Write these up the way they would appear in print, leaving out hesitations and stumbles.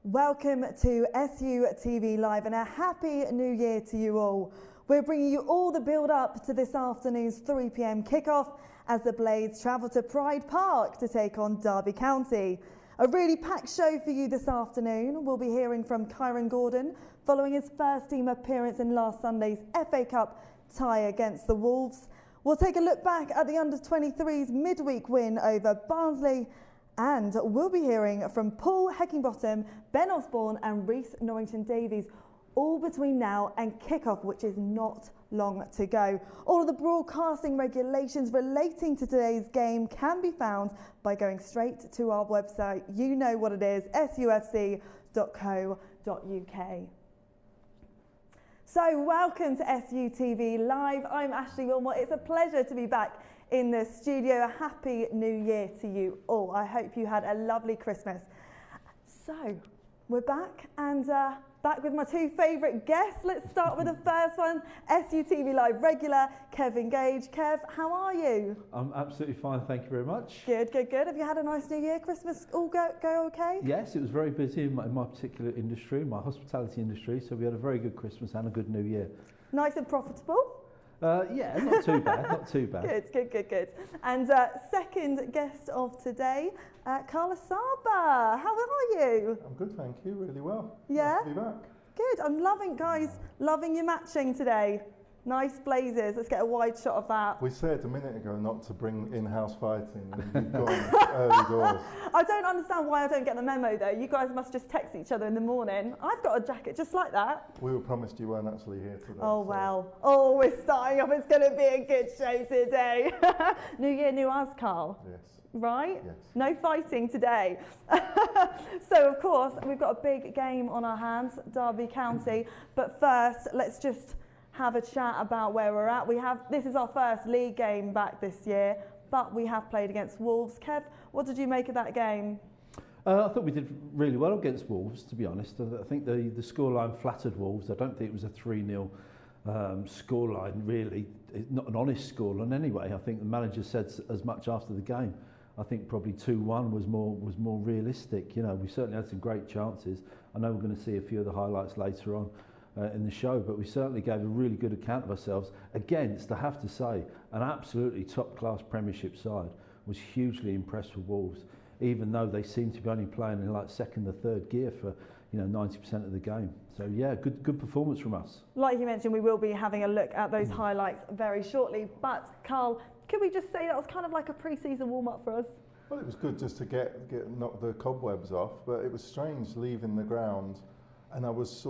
Welcome to SUTV Live and a happy new year to you all. We're bringing you all the build up to this afternoon's 3 p.m. kickoff as the Blades travel to Pride Park to take on Derby County. A really packed show for you this afternoon. We'll be hearing from Kyron Gordon following his first team appearance in last Sunday's FA Cup tie against the Wolves. We'll take a look back at the under-23's midweek win over Barnsley. And we'll be hearing from Paul Heckingbottom, Ben Osborne and Reece Norrington-Davies, all between now and kickoff, which is not long to go. All of the broadcasting regulations relating to today's game can be found by going straight to our website. You know what it is, sufc.co.uk. So welcome to SUTV Live. I'm Ashleigh Wilmot. It's a pleasure to be back in the studio. A happy new year to you all. I hope you had a lovely Christmas. So we're back and back with my two favourite guests. Let's start with the first one, SUTV Live regular, Kevin Gage. Kev, how are you? I'm absolutely fine, thank you very much. Good, good, good. Have you had a nice new year? Christmas all go okay? Yes, it was very busy in my particular industry, my hospitality industry, so we had a very good Christmas and a good new year. Nice and profitable? Yeah, not too bad, not too bad. Good, good, good, good. And second guest of today, Carl Asaba. How are you? I'm good, thank you. Really well. Yeah? Nice to be back. Good. I'm loving, guys, loving your matching today. Nice blazers. Let's get a wide shot of that. We said a minute ago not to bring in-house fighting, and you've gone early doors. I don't understand why I don't get the memo, though. You guys must just text each other in the morning. I've got a jacket just like that. We were promised you weren't actually here today. Oh, so. well. Oh, we're starting off. It's going to be a good show today. New year, new us, Carl. Yes. Right? Yes. No fighting today. So, of course, we've got a big game on our hands, Derby County. But first, let's just have a chat about where we're at. This is our first league game back this year, but we have played against Wolves. Kev, what did you make of that game? I thought we did really well against Wolves, to be honest. I think the scoreline flattered Wolves. I don't think it was a 3-0 scoreline, really. It's not an honest scoreline anyway. I think the manager said as much after the game. I think probably 2-1 was more realistic. You know, we certainly had some great chances. I know we're going to see a few of the highlights later on in the show, but we certainly gave a really good account of ourselves against, I have to say, an absolutely top-class Premiership side. Was hugely impressed with Wolves, even though they seem to be only playing in like second or third gear for 90% of the game. So yeah, good performance from us. Like you mentioned, we will be having a look at those highlights very shortly. But Carl, could we just say that was kind of like a pre-season warm-up for us? Well, it was good just to knock the cobwebs off, but it was strange leaving the ground. And I was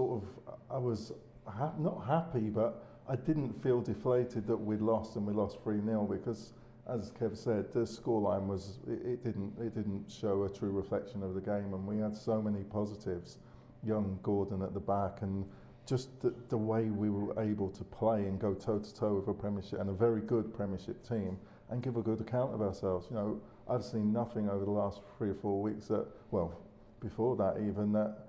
not happy, but I didn't feel deflated that we'd lost and we lost 3-0 because, as Kev said, the scoreline it didn't show a true reflection of the game, and we had so many positives. Young Gordon at the back, and just the way we were able to play and go toe to toe with a Premiership and a very good Premiership team and give a good account of ourselves. You know, I've seen nothing over the last 3 or 4 weeks that, well, before that even, that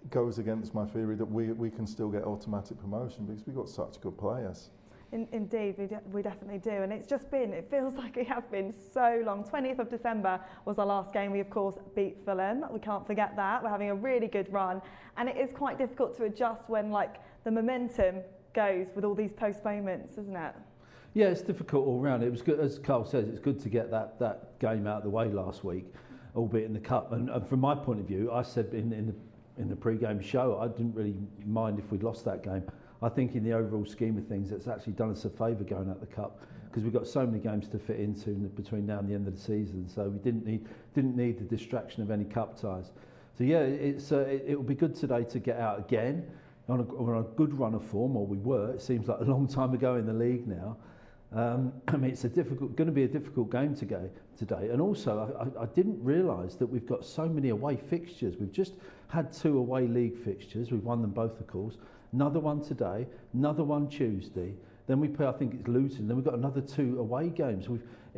goes against my theory that we can still get automatic promotion because we've got such good players. Indeed, we definitely do, and it feels like it has been so long. 20th of December was our last game. We of course beat Fulham, we can't forget that. We're having a really good run, and it is quite difficult to adjust when the momentum goes with all these postponements, isn't it? Yeah, it's difficult all round. It was good, as Carl says, it's good to get that game out of the way last week, albeit in the Cup, and from my point of view, I said in the pre-game show, I didn't really mind if we'd lost that game. I think in the overall scheme of things, it's actually done us a favour going out the Cup because we've got so many games to fit into between now and the end of the season. So we didn't need the distraction of any Cup ties. So yeah, it will be good today to get out again on a good run of form, or we were. It seems like a long time ago in the league now. I mean, it's going to be a difficult game today. And also, I didn't realise that we've got so many away fixtures. We've just had 2 away league fixtures. We've won them both, of course. Another one today, another one Tuesday. Then we play, I think it's Luton. Then we've got another 2 away games.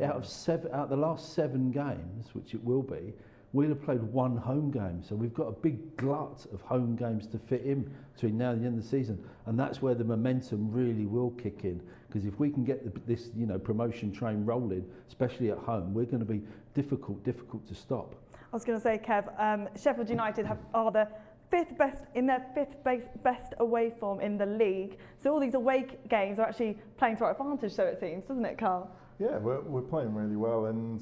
Out of the last 7 games, which it will be, we'll have played 1 home game. So we've got a big glut of home games to fit in between now and the end of the season. And that's where the momentum really will kick in. Because if we can get this promotion train rolling, especially at home, we're going to be difficult to stop. I was going to say, Kev, Sheffield United are the fifth best away form in the league. So all these away games are actually playing to our advantage, so it seems, doesn't it, Carl? Yeah, we're playing really well, and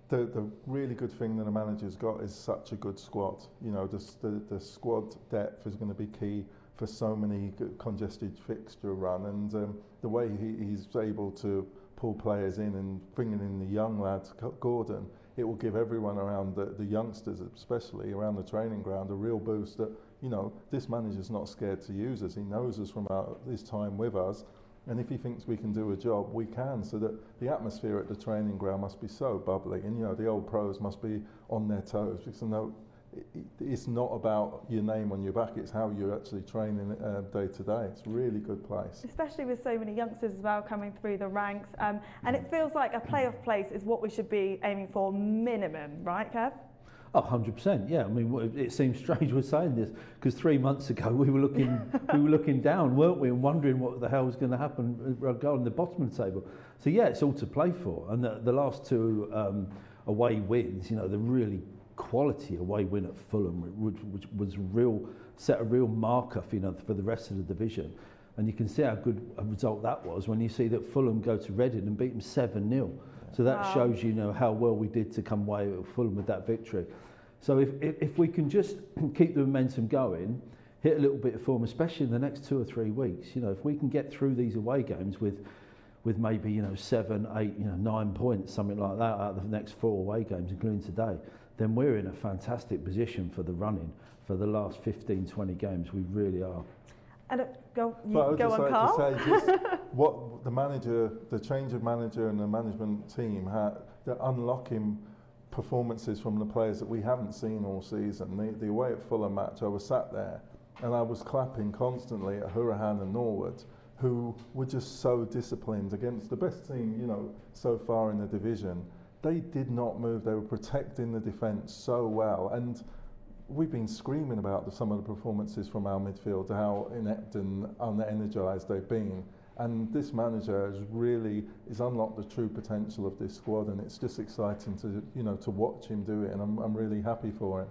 the really good thing that the manager's got is such a good squad. You know, the squad depth is going to be key for so many congested fixture run, and the way he's able to pull players in and bringing in the young lads, Gordon, it will give everyone around the youngsters, especially around the training ground, a real boost that, you know, this manager's not scared to use us. He knows us from his time with us, and if he thinks we can do a job, we can. So that the atmosphere at the training ground must be so bubbly, and, you know, the old pros must be on their toes, because, you know, it's not about your name on your back, it's how you're actually training day to day. It's a really good place. Especially with so many youngsters as well coming through the ranks. And it feels like a playoff place is what we should be aiming for minimum, right, Kev? Oh, 100%, yeah. I mean, it seems strange we're saying this, because 3 months ago we were looking down, weren't we, and wondering what the hell was going to happen regarding the bottom of the table. So yeah, it's all to play for. And the last two away wins, you know, the really quality away win at Fulham, which was set a real marker for, you know, for the rest of the division. And you can see how good a result that was when you see that Fulham go to Reading and beat them 7-0. So that shows you know how well we did to come away at Fulham with that victory. So if we can just keep the momentum going, hit a little bit of form, especially in the next 2 or 3 weeks, you know, if we can get through these away games with maybe, you know, 7, 8, you know, 9 points, something like that out of the next 4 away games, including today, then we're in a fantastic position for the running for the last 15, 20 games. We really are. And go on, Carl. To say just what the manager, the change of manager and the management team they're unlocking performances from the players that we haven't seen all season. The away at Fulham match, I was sat there and I was clapping constantly at Hurahan and Norwood, who were just so disciplined against the best team, you know, so far in the division. They did not move. They were protecting the defence so well, and we've been screaming about some of the performances from our midfield, how inept and unenergised they've been. And this manager has unlocked the true potential of this squad, and it's just exciting to watch him do it, and I'm really happy for him.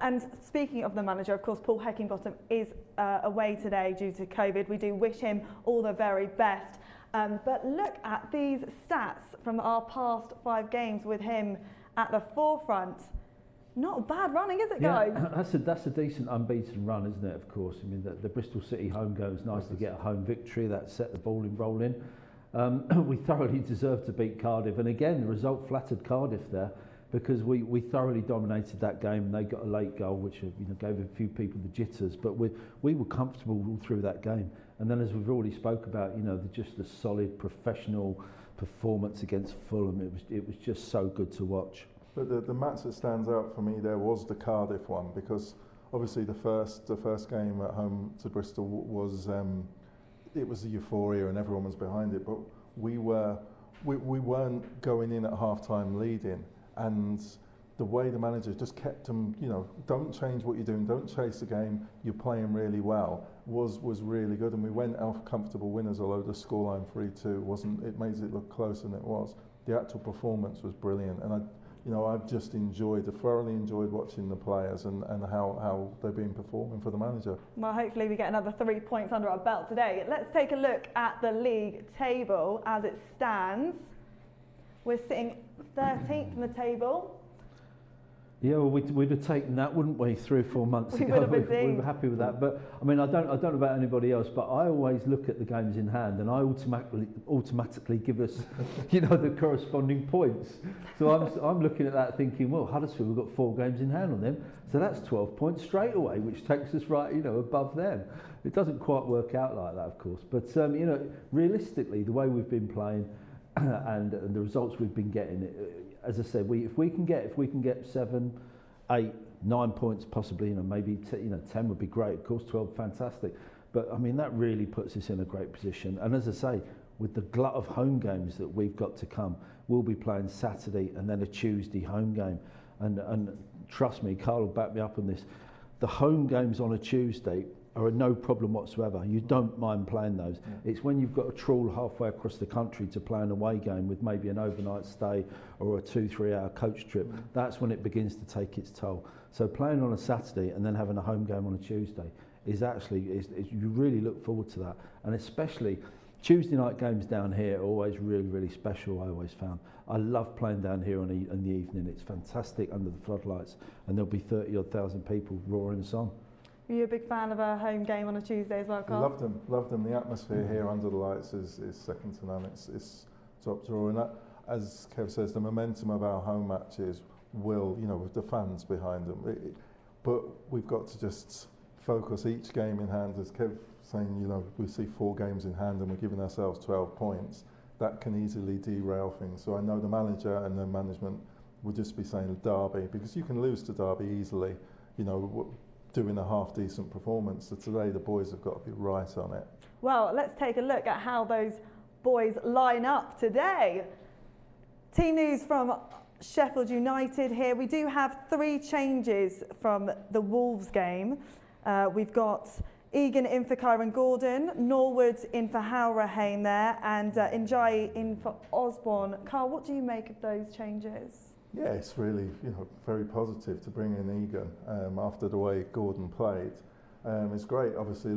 And speaking of the manager, of course, Paul Heckingbottom is away today due to COVID. We do wish him all the very best. But look at these stats from our past 5 games with him at the forefront. Not bad running, is it, guys? Yeah, that's a decent unbeaten run, isn't it, of course? I mean, the Bristol City home game was nice to get a home victory. That set the ball rolling. We thoroughly deserved to beat Cardiff. And again, the result flattered Cardiff there, because we thoroughly dominated that game. They got a late goal, which, you know, gave a few people the jitters. But we were comfortable all through that game. And then, as we've already spoke about, you know, just the solid professional performance against Fulham. It was just so good to watch. But the match that stands out for me there was the Cardiff one, because obviously the first game at home to Bristol was it was the euphoria and everyone was behind it. But we weren't going in at half-time leading, and the way the manager just kept them, you know, don't change what you're doing, don't chase the game, you're playing really well, was really good. And we went out comfortable winners, although the scoreline 3-2 wasn't, it made it look closer than it was. The actual performance was brilliant, and I've just thoroughly enjoyed watching the players and how they've been performing for the manager. Well, hopefully we get another 3 points under our belt today. Let's take a look at the league table as it stands. We're sitting 13th in the table. Yeah, well, we'd have taken that, wouldn't we, 3 or 4 months ago? We were happy with that. But I mean, I don't know about anybody else, but I always look at the games in hand, and I automatically give us, you know, the corresponding points. So I'm looking at that thinking, well, Huddersfield, we've got 4 games in hand on them, so that's 12 points straight away, which takes us right, you know, above them. It doesn't quite work out like that, of course, but you know, realistically, the way we've been playing and the results we've been getting. As I said, if we can get 7, 8, 9 points, possibly, you know, maybe 10 would be great. Of course, 12, fantastic. But I mean, that really puts us in a great position. And as I say, with the glut of home games that we've got to come, we'll be playing Saturday and then a Tuesday home game. And trust me, Carl will back me up on this. The home games on a Tuesday are no problem whatsoever. You don't mind playing those. Yeah. It's when you've got to trawl halfway across the country to play an away game with maybe an overnight stay or a 2-3 hour coach trip, that's when it begins to take its toll. So playing on a Saturday and then having a home game on a Tuesday is actually, you really look forward to that. And especially Tuesday night games down here are always really, really special, I always found. I love playing down here in the evening. It's fantastic under the floodlights, and there'll be 30-odd thousand people roaring us on. Are you a big fan of a home game on a Tuesday as well, Carl? Loved them. The atmosphere here under the lights is second to none. It's top drawer. And that, as Kev says, the momentum of our home matches will, with the fans behind them. But we've got to just focus each game in hand. As Kev saying, we see 4 games in hand and we're giving ourselves 12 points. That can easily derail things. So I know the manager and the management would just be saying Derby, because you can lose to Derby easily, doing a half-decent performance. So today the boys have got to be right on it. Well, let's take a look at how those boys line up today. Team news from Sheffield United here. We do have 3 changes from the Wolves game. We've got Egan in for Kyron Gordon, Norwood in for Howrah-Hayne there, and Njai in for Osborne. Carl, what do you make of those changes? Yeah, it's really, very positive to bring in Egan after the way Gordon played. It's great. Obviously,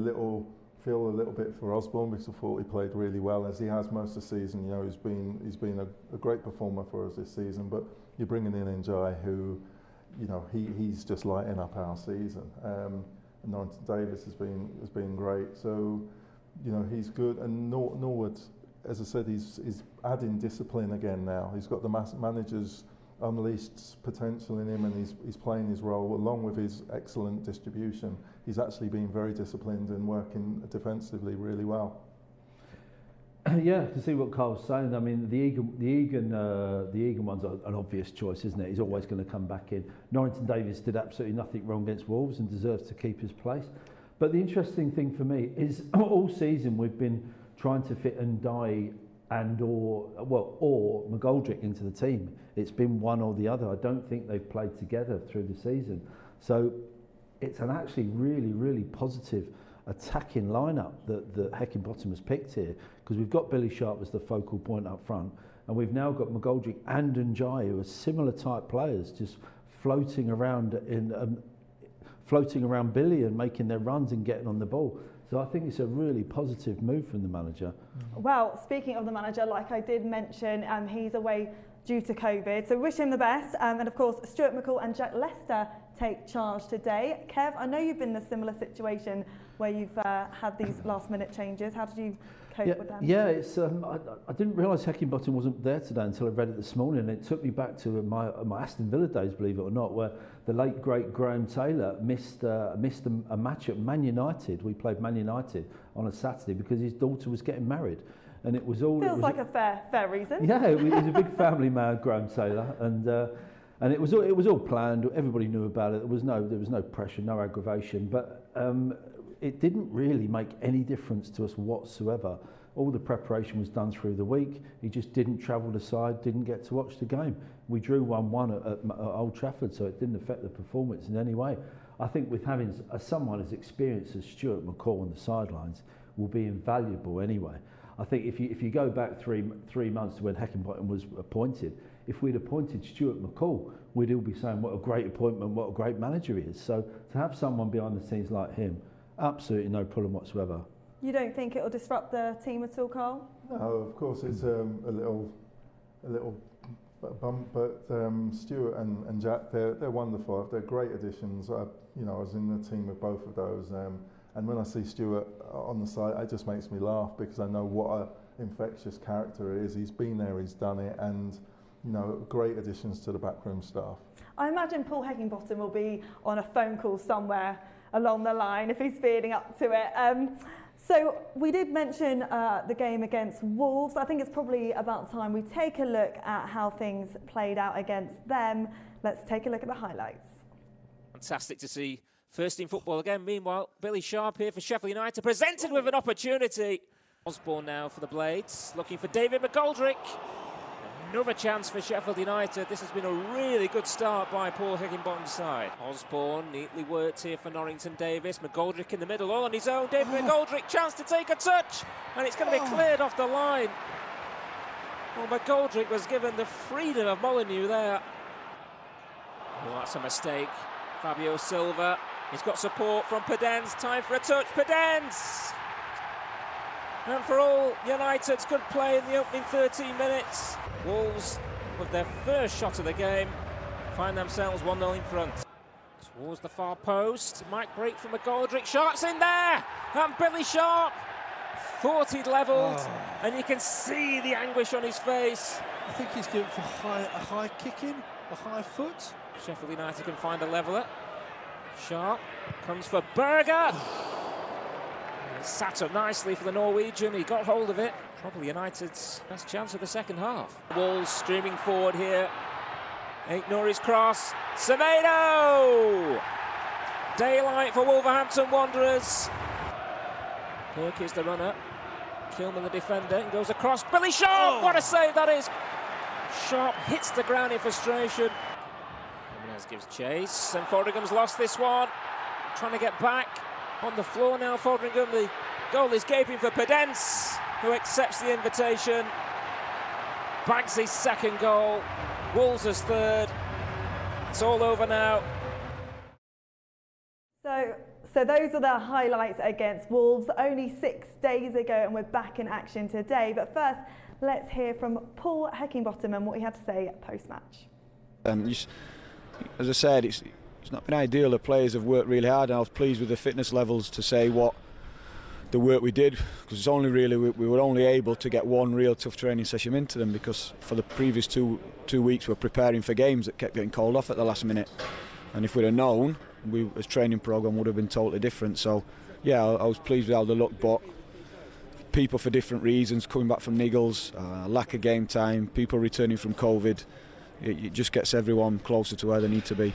feel a little bit for Osborne, because I thought he played really well, as he has most of the season. He's been a great performer for us this season. But you're bringing in Njai, who, he's just lighting up our season. And Norrington Davis has been great. So, he's good. And Norwood, as I said, he's adding discipline again now. He's got the manager's unleashed potential in him, and he's playing his role along with his excellent distribution. He's actually been very disciplined and working defensively really well. Yeah, to see what Carl's saying. I mean, the Egan one's an obvious choice, isn't it? He's always going to come back in. Norrington Davis did absolutely nothing wrong against Wolves and deserves to keep his place. But the interesting thing for me is all season we've been trying to fit Ndai or McGoldrick into the team. It's been one or the other. I don't think they've played together through the season. So it's an actually really, really positive attacking lineup that Heckingbottom has picked here, because we've got Billy Sharp as the focal point up front, and we've now got McGoldrick and Njai, who are similar type players, just floating around Billy and making their runs and getting on the ball. So I think it's a really positive move from the manager. Well, speaking of the manager, like I did mention, he's away due to COVID, so wish him the best. And of course, Stuart McCall and Jack Lester take charge today. Kev, I know you've been in a similar situation where you've had these last-minute changes. How did you cope with them? Yeah, it's I didn't realise Heckingbottom wasn't there today until I read it this morning. And it took me back to my Aston Villa days, believe it or not, where the late great Graham Taylor missed a match at Man United. We played Man United on a Saturday because his daughter was getting married, and it was all feels like a fair reason. Yeah, he was a big family man, Graham Taylor, and it was all planned. Everybody knew about it. There was no pressure, no aggravation, but it didn't really make any difference to us whatsoever. All the preparation was done through the week. He just didn't travel the side, didn't get to watch the game. We drew 1-1 at Old Trafford, so it didn't affect the performance in any way. I think with having someone as experienced as Stuart McCall on the sidelines will be invaluable anyway. I think if you go back three months to when Heckingbottom was appointed, if we'd appointed Stuart McCall, we'd all be saying what a great appointment, what a great manager he is. So to have someone behind the scenes like him, absolutely no problem whatsoever. You don't think it will disrupt the team at all, Carl? No, of course it's a little bump, but Stuart and Jack, they're wonderful. They're great additions. I was in the team with both of those, and when I see Stuart on the side, it just makes me laugh, because I know what an infectious character he is. He's been there, he's done it, and great additions to the backroom staff. I imagine Paul Heckingbottom will be on a phone call somewhere along the line if he's feeling up to it. So we did mention the game against Wolves. I think it's probably about time we take a look at how things played out against them. Let's take a look at the highlights. Fantastic to see first team football again. Meanwhile, Billy Sharp here for Sheffield United, presented with an opportunity. Osborne now for the Blades, looking for David McGoldrick. Another chance for Sheffield United. This has been a really good start by Paul Higginbottom's side. Osborne neatly worked here for Norrington Davis. McGoldrick in the middle, all on his own. David McGoldrick, chance to take a touch, and it's going to be cleared off the line. Well, McGoldrick was given the freedom of Molyneux there. Oh, that's a mistake. Fabio Silva, he's got support from Pedence. Time for a touch, Pedence! And for all United's good play in the opening 13 minutes, Wolves, with their first shot of the game, find themselves 1-0 in front. Towards the far post, might break from McGoldrick. Sharp's in there! And Billy Sharp thought he'd levelled, and you can see the anguish on his face. I think he's going for a high kick in, a high foot. Sheffield United can find a leveller. Sharp comes for Berger. Sat up nicely for the Norwegian. He got hold of it. Probably United's best chance of the second half. Wolves streaming forward here. Ain't Nouri's cross. Semedo! Daylight for Wolverhampton Wanderers. Kirk is the runner. Kilman the defender. And goes across. Billy Sharp! What a save that is! Sharp hits the ground in frustration. Jimenez gives chase. And Fodringham's lost this one. Trying to get back. On the floor now, Fodringham. The goal is gaping for Pedence, who accepts the invitation. Bags his second goal. Wolves' as third. It's all over now. So those are the highlights against Wolves only 6 days ago, and we're back in action today. But first, let's hear from Paul Heckingbottom and what he had to say post-match. As I said, it's not been ideal. The players have worked really hard, and I was pleased with the fitness levels to say what the work we did, because it's only really we were only able to get one real tough training session into them, because for the previous two weeks we're preparing for games that kept getting called off at the last minute, and if we'd have known, as training programme would have been totally different. So yeah, I was pleased with how they looked, but people for different reasons, coming back from niggles, lack of game time, people returning from COVID, it just gets everyone closer to where they need to be.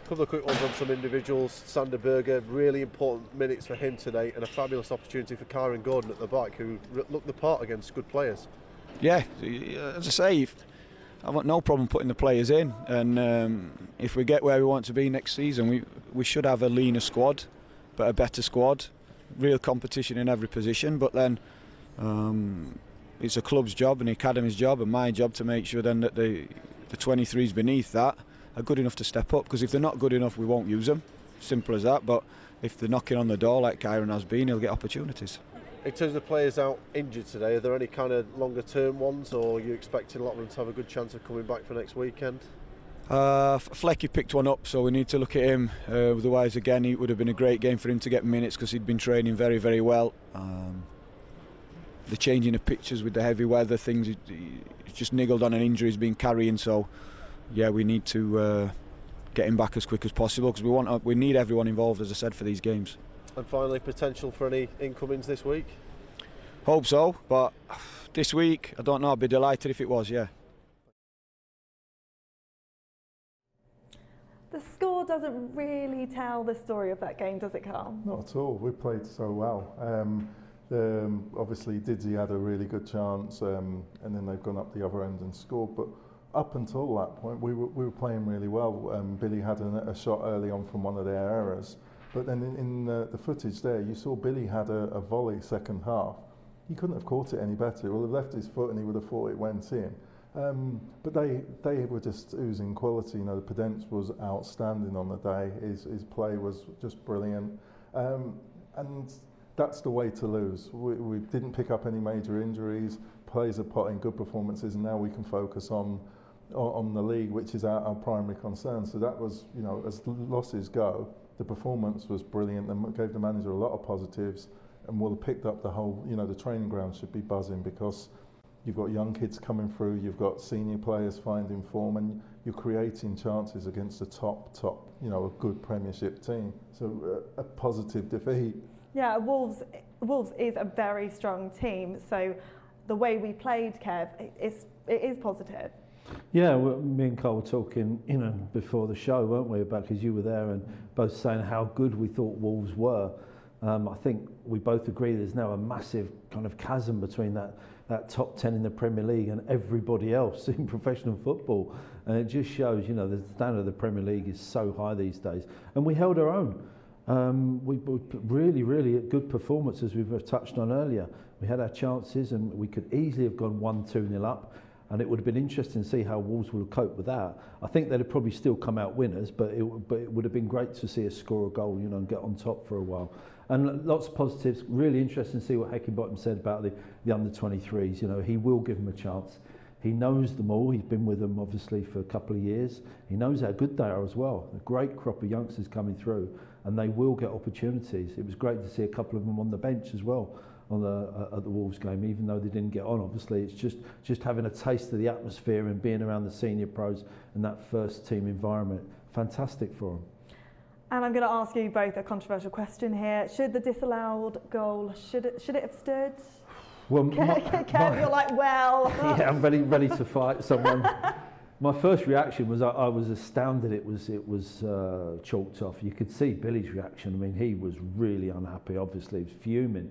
A couple of quick ones on some individuals. Sander Berger, really important minutes for him today, and a fabulous opportunity for Kyron Gordon at the back, who looked the part against good players. Yeah, as I say, I've got no problem putting the players in, and if we get where we want to be next season, we should have a leaner squad, but a better squad, real competition in every position. But then it's a club's job and the academy's job and my job to make sure then that the 23s beneath that are good enough to step up, because if they're not good enough, we won't use them. Simple as that. But if they're knocking on the door like Kyron has been, he'll get opportunities. In terms of players out injured today, are there any kind of longer term ones, or are you expecting a lot of them to have a good chance of coming back for next weekend? Flecky picked one up, so we need to look at him. Otherwise, again, it would have been a great game for him to get minutes, because he'd been training very, very well. The changing of pitches with the heavy weather, things, he's just niggled on an injury he's been carrying, so yeah, we need to get him back as quick as possible, because we need everyone involved, as I said, for these games. And finally, potential for any incomings this week? Hope so, but this week, I don't know, I'd be delighted if it was, yeah. The score doesn't really tell the story of that game, does it, Carl? Not at all. We played so well. Obviously, Didzy had a really good chance, and then they've gone up the other end and scored. But up until that point, we were playing really well. Billy had a shot early on from one of their errors. But then in the footage there, you saw Billy had a volley second half. He couldn't have caught it any better. He would have left his foot and he would have thought it went in. But they were just oozing quality. You know, the Pedence was outstanding on the day. His play was just brilliant. And that's the way to lose. We didn't pick up any major injuries. Players are putting good performances, and now we can focus on the league, which is our primary concern. So that was, you know, as losses go, the performance was brilliant and gave the manager a lot of positives, and we'll have picked up the whole, you know, the training ground should be buzzing, because you've got young kids coming through, you've got senior players finding form, and you're creating chances against a top, you know, a good Premiership team. So a positive defeat. Yeah, Wolves is a very strong team, so the way we played, Kev, it is positive. Yeah, well, me and Carl were talking, you know, before the show, weren't we, about, because you were there, and both saying how good we thought Wolves were. I think we both agree there's now a massive kind of chasm between that that top 10 in the Premier League and everybody else in professional football. And it just shows, you know, the standard of the Premier League is so high these days. And we held our own. We really, really good performance, as we've touched on earlier. We had our chances and we could easily have gone 1-2-0 up, and it would have been interesting to see how Wolves would have coped with that. I think they'd have probably still come out winners, but it would have been great to see us score a goal, you know, and get on top for a while. And lots of positives. Really interesting to see what Heckingbottom said about the under-23s. You know, he will give them a chance. He knows them all. He's been with them obviously for a couple of years. He knows how good they are as well. A great crop of youngsters coming through, and they will get opportunities. It was great to see a couple of them on the bench as well on at the Wolves game, even though they didn't get on. Obviously, it's just having a taste of the atmosphere and being around the senior pros and that first team environment. Fantastic for them. And I'm going to ask you both a controversial question here. Should the disallowed goal, should it have stood? Well, Kev, you're like, well. Yeah, I'm ready to fight someone. My first reaction was I was astounded it was chalked off. You could see Billy's reaction. I mean, he was really unhappy. Obviously, he was fuming.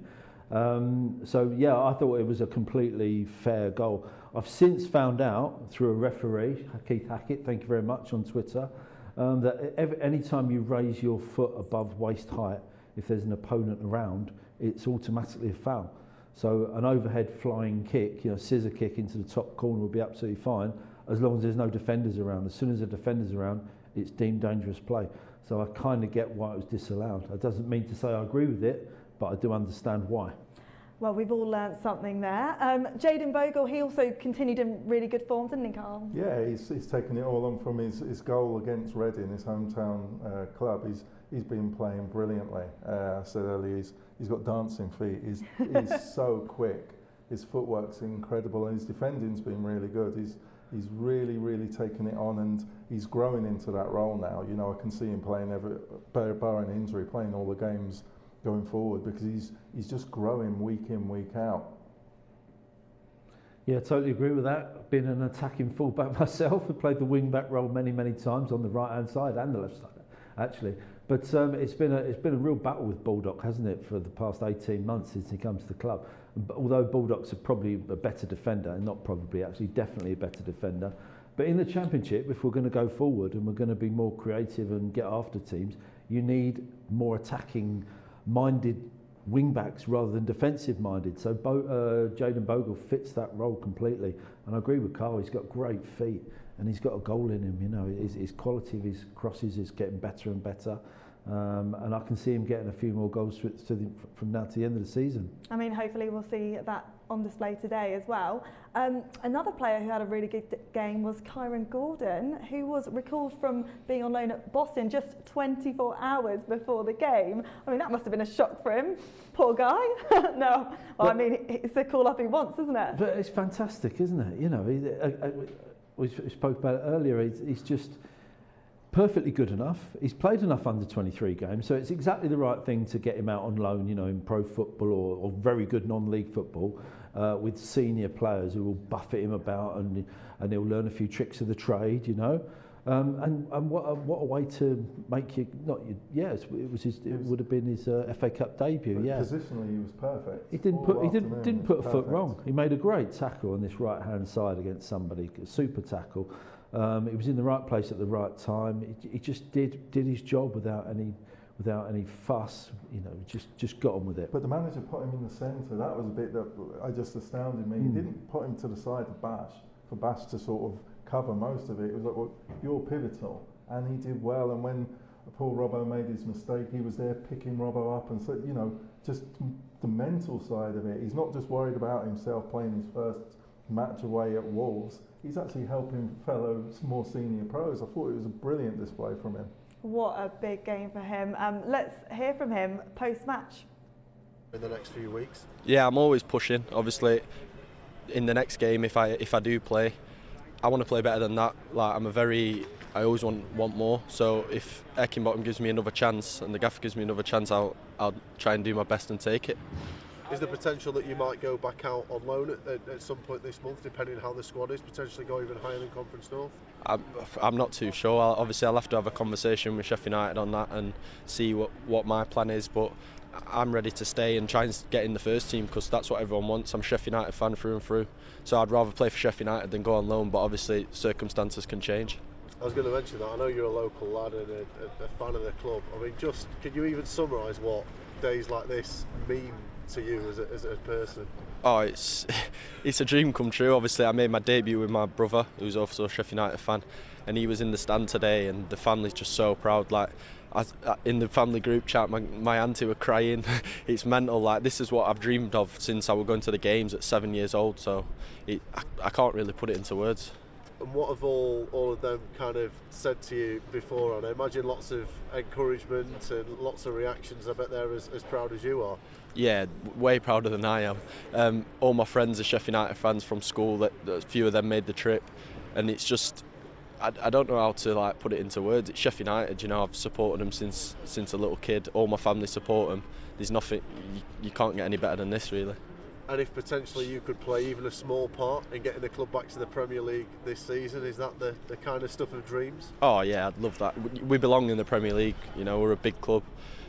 So yeah, I thought it was a completely fair goal. I've since found out through a referee, Keith Hackett, thank you very much, on Twitter, that any time you raise your foot above waist height, if there's an opponent around, it's automatically a foul. So an overhead flying kick, you know, scissor kick into the top corner will be absolutely fine, as long as there's no defenders around. As soon as a defender's around, it's deemed dangerous play. So I kind of get why it was disallowed. That doesn't mean to say I agree with it, but I do understand why. Well, we've all learnt something there. Jayden Bogle, he also continued in really good form, didn't he, Carl? Yeah, he's taken it all on from his goal against Reading, his hometown club. He's been playing brilliantly. I said earlier, he's got dancing feet. He's so quick. His footwork's incredible, and his defending's been really good. He's really, really taken it on, and he's growing into that role now. You know, I can see him playing barring injury, playing all the games going forward, because he's just growing week in, week out. Yeah, totally agree with that. Been an attacking fullback myself. I played the wing-back role many, many times on the right-hand side and the left side, actually. But it's been a real battle with Baldock, hasn't it, for the past 18 months since he comes to the club. Although Baldock's probably a better defender, and not probably, actually, definitely a better defender. But in the Championship, if we're going to go forward and we're going to be more creative and get after teams, you need more attacking-minded wing-backs rather than defensive-minded. So Jayden Bogle fits that role completely. And I agree with Carl, he's got great feet and he's got a goal in him. You know, his quality of his crosses is getting better and better. And I can see him getting a few more goals from now to the end of the season. I mean, hopefully we'll see that on display today as well. Another player who had a really good game was Kyron Gordon, who was recalled from being on loan at Boston just 24 hours before the game. I mean, that must have been a shock for him. Poor guy. No, well, I mean, it's a call up he wants, isn't it? But it's fantastic, isn't it? You know, we spoke about it earlier. He's just perfectly good enough. He's played enough under-23 games, so it's exactly the right thing to get him out on loan, you know, in pro football or very good non-league football with senior players who will buffet him about and he'll learn a few tricks of the trade, you know. And what a way to make it would have been his FA Cup debut. But yeah, positionally he was perfect. He didn't put a foot wrong. He made a great tackle on this right hand side against somebody, a super tackle. He was in the right place at the right time. He just did his job without any fuss. You know, just got on with it. But the manager put him in the centre. That was a bit that just astounded me. He didn't put him to the side of Bash for Bash to sort of cover most of it. It was like, well, you're pivotal, and he did well. And when Paul Robbo made his mistake, he was there picking Robbo up, and so, you know, just the mental side of it. He's not just worried about himself playing his first match away at Wolves. He's actually helping fellow more senior pros. I thought it was a brilliant display from him. What a big game for him. Let's hear from him post-match. In the next few weeks? Yeah, I'm always pushing. Obviously, in the next game, if I do play, I want to play better than that. Like, I always want more. So if Heckingbottom gives me another chance and the gaffer gives me another chance, I'll try and do my best and take it. Is there potential that you might go back out on loan at some point this month, depending on how the squad is, potentially go even higher than Conference North? I'm not too sure. Obviously, I'll have to have a conversation with Sheffield United on that and see what my plan is. But I'm ready to stay and try and get in the first team, because that's what everyone wants. I'm a Sheffield United fan through and through, so I'd rather play for Sheffield United than go on loan, but obviously circumstances can change. I was going to mention that. I know you're a local lad and a fan of the club. I mean, just could you even summarise what days like this mean to you as a person? Oh, it's a dream come true. Obviously, I made my debut with my brother, who's also a Sheffield United fan, and he was in the stand today, and the family's just so proud. Like, in the family group chat, my auntie were crying. It's mental. Like, this is what I've dreamed of since I was going to the games at 7 years old. So I can't really put it into words. And what have all of them kind of said to you before? And I imagine lots of encouragement and lots of reactions. I bet they're as proud as you are. Yeah, way prouder than I am. All my friends are Sheffield United fans from school. That a few of them made the trip, and it's just I don't know how to like put it into words. It's Sheffield United, you know. I've supported them since a little kid. All my family support them. There's nothing you can't get any better than this, really. And if potentially you could play even a small part in getting the club back to the Premier League this season, is that the kind of stuff of dreams? Oh yeah, I'd love that. We belong in the Premier League, you know, we're a big club.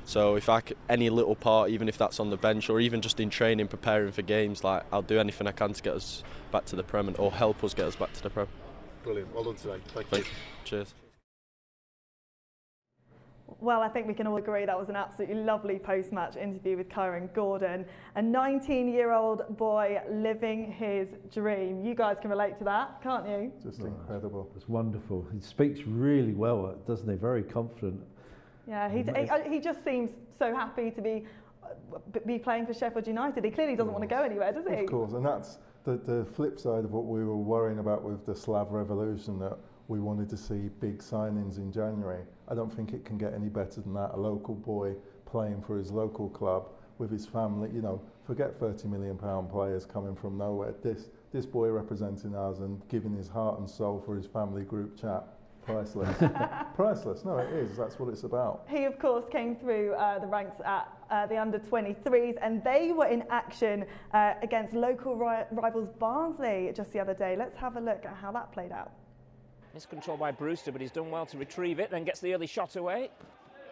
So if I could, any little part, even if that's on the bench or even just in training, preparing for games, like I'll do anything I can to get us back to the Prem or help us get us back to the Prem. Brilliant, well done today. Thank you. Cheers. Well, I think we can all agree that was an absolutely lovely post-match interview with Kyron Gordon, a 19-year-old boy living his dream. You guys can relate to that, can't you? Just incredible. It's wonderful. He speaks really well, doesn't he? Very confident. Yeah, he just seems so happy to be playing for Sheffield United. He clearly doesn't want to go anywhere, does he? Of course, and that's the flip side of what we were worrying about with the Slav Revolution, that we wanted to see big signings in January. I don't think it can get any better than that. A local boy playing for his local club with his family, you know, forget £30 million players coming from nowhere. This boy representing us and giving his heart and soul for his family group chat. Priceless. Priceless. No, it is. That's what it's about. He, of course, came through the ranks at the under-23s, and they were in action against local rivals Barnsley just the other day. Let's have a look at how that played out. Miscontrol by Brewster, but he's done well to retrieve it, then gets the early shot away.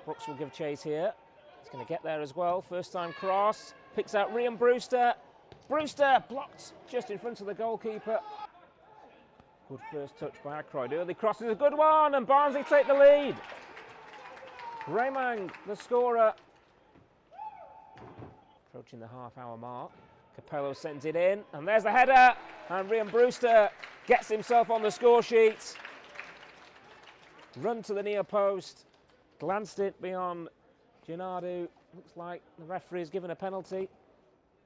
Brooks will give chase here. He's going to get there as well. First time cross. Picks out Ryan Brewster. Brewster blocked just in front of the goalkeeper. Good first touch by Ackroyd. Early cross is a good one, and Barnsley take the lead. Raymang, the scorer. Approaching the half-hour mark. Capello sends it in, and there's the header. And Ryan Brewster gets himself on the score sheet. Run to the near post. Glanced it beyond Gennadu. Looks like the referee has given a penalty.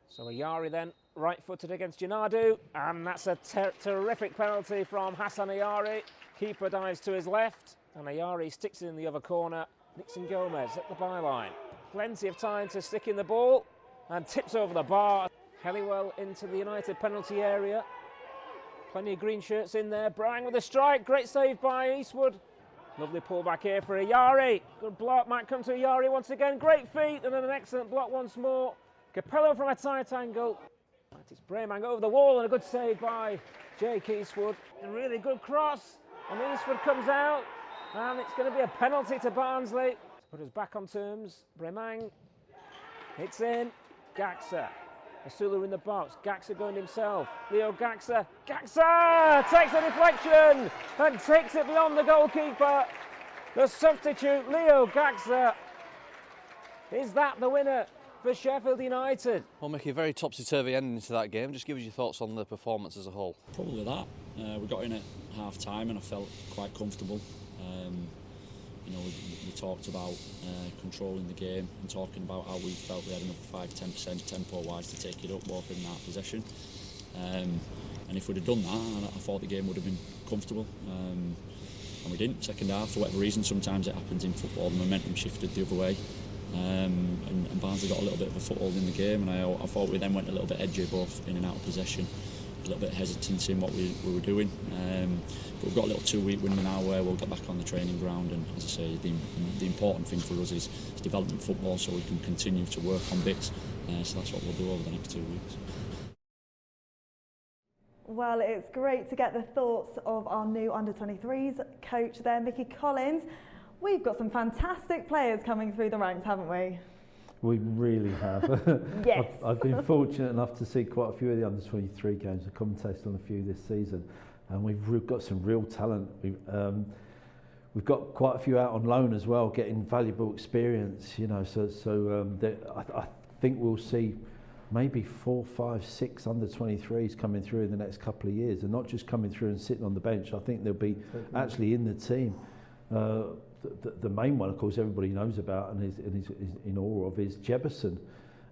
So Ayari then right-footed against Gennadu, and that's a terrific penalty from Hassan Ayari. Keeper dives to his left, and Ayari sticks it in the other corner. Nixon Gomez at the byline. Plenty of time to stick in the ball, and tips over the bar. Helliwell into the United penalty area. Plenty of green shirts in there. Brang with a strike. Great save by Eastwood. Lovely pull back here for Ayari. Good block. Might come to Ayari once again. Great feet, and then an excellent block once more. Capello from a tight angle. It's Brayman over the wall, and a good save by Jake Eastwood. A really good cross, and Eastwood comes out, and it's going to be a penalty to Barnsley. To put us back on terms, Brayman hits in. Gaxa. Asula in the box. Gaxa going himself. Leo Gaxa. Gaxa takes a deflection and takes it beyond the goalkeeper. The substitute, Leo Gaxa. Is that the winner for Sheffield United? Well, Mickey, a very topsy-turvy ending to that game. Just give us your thoughts on the performance as a whole. Probably that. We got in at half-time and I felt quite comfortable. You know, we talked about controlling the game and talking about how we felt we had another 5-10% tempo-wise to take it up, both in our possession. And if we'd have done that, I thought the game would have been comfortable. And we didn't. Second half, for whatever reason, sometimes it happens in football, the momentum shifted the other way. And Barnsley got a little bit of a foothold in the game, and I thought we then went a little bit edgy, both in and out of possession. A little bit hesitant in what we were doing, but we've got a little 2-week window now where we'll get back on the training ground, and as I say, the important thing for us is development football, so we can continue to work on bits, so that's what we'll do over the next 2 weeks. Well, it's great to get the thoughts of our new under-23s coach there, Mickey Collins. We've got some fantastic players coming through the ranks, haven't we? We really have. Yes. I've been fortunate enough to see quite a few of the under-23 games. I've commentated on a few this season, and we've got some real talent. We've got quite a few out on loan as well, getting valuable experience. You know, I think we'll see maybe 4, 5, 6 under-23s coming through in the next couple of years, and not just coming through and sitting on the bench. I think they'll be actually in the team. The main one, of course, everybody knows about and is in awe of is Jebison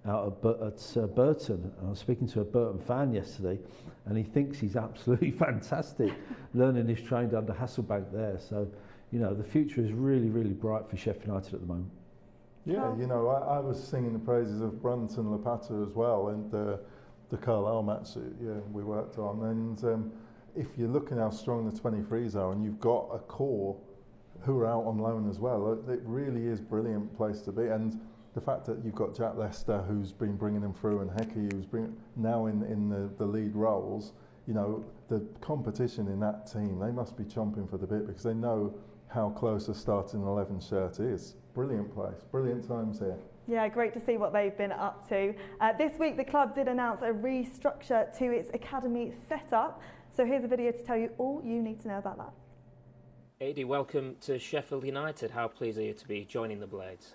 out at Burton. I was speaking to a Burton fan yesterday, and he thinks he's absolutely fantastic, learning his trained under Hasselbank there. So, you know, the future is really, really bright for Sheffield United at the moment. Yeah, you know, I was singing the praises of Brunt and Lapata as well, and the Carlisle match we worked on. And if you're looking how strong the 23s are, and you've got a core who are out on loan as well, it really is a brilliant place to be. And the fact that you've got Jack Lester, who's been bringing them through, and Hecky, who's now in the lead roles, you know, the competition in that team, they must be chomping for the bit because they know how close a starting 11 shirt is. Brilliant place, brilliant times here. Yeah, great to see what they've been up to. This week the club did announce a restructure to its academy setup. So here's a video to tell you all you need to know about that. Adi, welcome to Sheffield United. How pleased are you to be joining the Blades?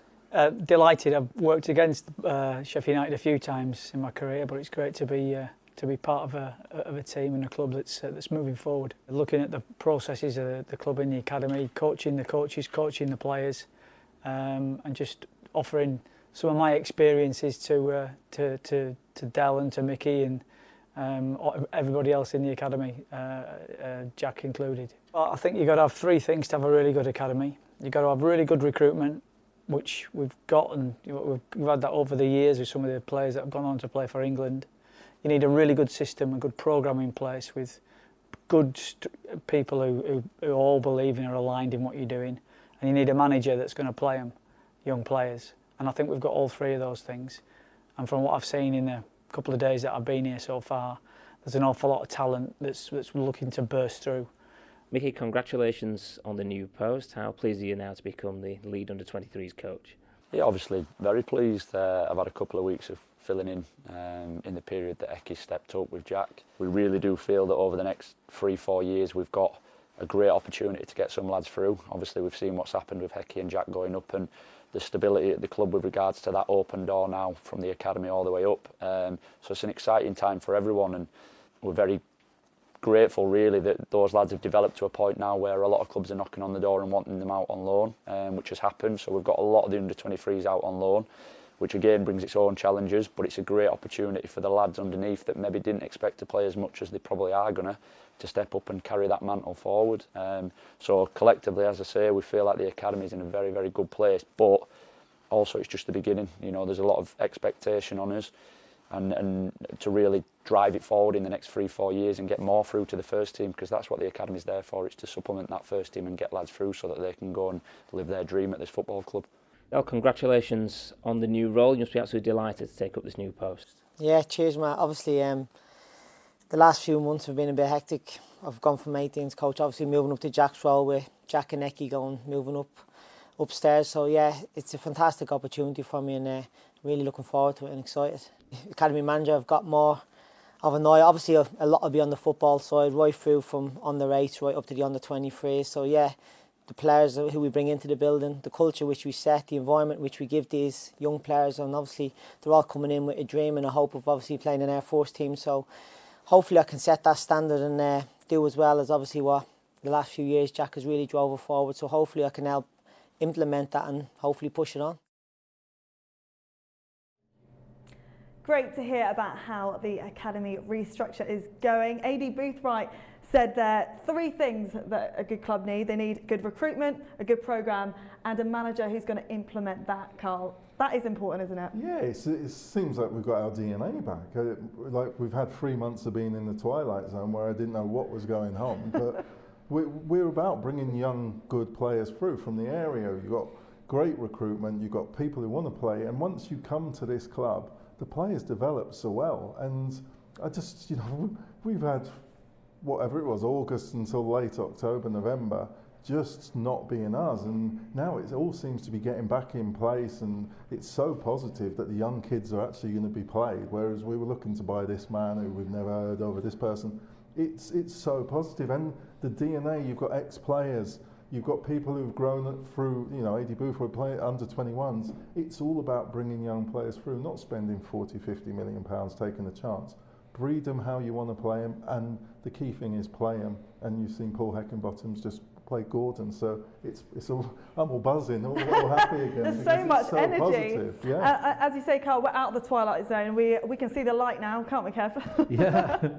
Delighted. I've worked against Sheffield United a few times in my career, but it's great to be part of a team and a club that's moving forward. Looking at the processes of the club in the academy, coaching the coaches, coaching the players, and just offering some of my experiences to Del and to Mickey and everybody else in the academy, Jack included. Well, I think you've got to have 3 things to have a really good academy. You've got to have really good recruitment, which we've got, and we've had that over the years with some of the players that have gone on to play for England. You need a really good system, a good programme in place with good people who all believe and are aligned in what you're doing. And you need a manager that's going to play them, young players. And I think we've got all 3 of those things. And from what I've seen in the couple of days that I've been here so far, there's an awful lot of talent that's looking to burst through. Mickey, congratulations on the new post. How pleased are you now to become the lead under-23s coach? Yeah, obviously very pleased. I've had a couple of weeks of filling in the period that Hecky stepped up with Jack. We really do feel that over the next 3-4 years we've got a great opportunity to get some lads through. Obviously we've seen what's happened with Hecky and Jack going up, and the stability at the club with regards to that open door now from the academy all the way up. So it's an exciting time for everyone, and we're very grateful really that those lads have developed to a point now where a lot of clubs are knocking on the door and wanting them out on loan, which has happened. So we've got a lot of the under-23s out on loan, which again brings its own challenges, but it's a great opportunity for the lads underneath that maybe didn't expect to play as much as they probably are going to step up and carry that mantle forward. So collectively, as I say, we feel like the academy is in a very, very good place, but also it's just the beginning. You know, there's a lot of expectation on us, and to really drive it forward in the next 3-4 years and get more through to the first team, because that's what the academy is there for. It's to supplement that first team and get lads through so that they can go and live their dream at this football club. Well, congratulations on the new role. You must be absolutely delighted to take up this new post. Yeah, cheers, Matt. Obviously, the last few months have been a bit hectic. I've gone from 18s coach, obviously moving up to Jack's role with Jack and Hecky moving upstairs. So yeah, it's a fantastic opportunity for me, and really looking forward to it and excited. Academy manager, I've got more of an eye. Obviously, a lot will be on the football side, right through from on the rates right up to the under-23s. So yeah, the players who we bring into the building, the culture which we set, the environment which we give these young players, and obviously they're all coming in with a dream and a hope of obviously playing in our first team. So hopefully I can set that standard and do as well as obviously what the last few years Jack has really drove it forward. So hopefully I can help implement that and hopefully push it on. Great to hear about how the academy restructure is going. AD Boothright said there 3 things that a good club need. They need good recruitment, a good programme, and a manager who's going to implement that, Carl. That is important, isn't it? Yeah, it seems like we've got our DNA back. Like we've had 3 months of being in the twilight zone where I didn't know what was going on, but we're about bringing young, good players through from the area. You've got great recruitment, you've got people who want to play, and once you come to this club, the players develop so well. And I just, we've had whatever it was, August until late October, November, just not being us, and now it all seems to be getting back in place, and it's so positive that the young kids are actually going to be played, whereas we were looking to buy this man who we've never heard of, or this person. It's so positive, and the DNA, you've got ex-players, you've got people who've grown up through, you know, Eddie Booth would play under 21s. It's all about bringing young players through, not spending 40, 50 million pounds taking a chance. Breed them how you want to play them, and the key thing is play them. And you've seen Paul Heckingbottom's just play Gordon, so it's all, I'm all buzzing, all happy again. There's so much energy. Positive, yeah. As you say, Carl, we're out of the twilight zone. We can see the light now, can't we, Kev? Yeah,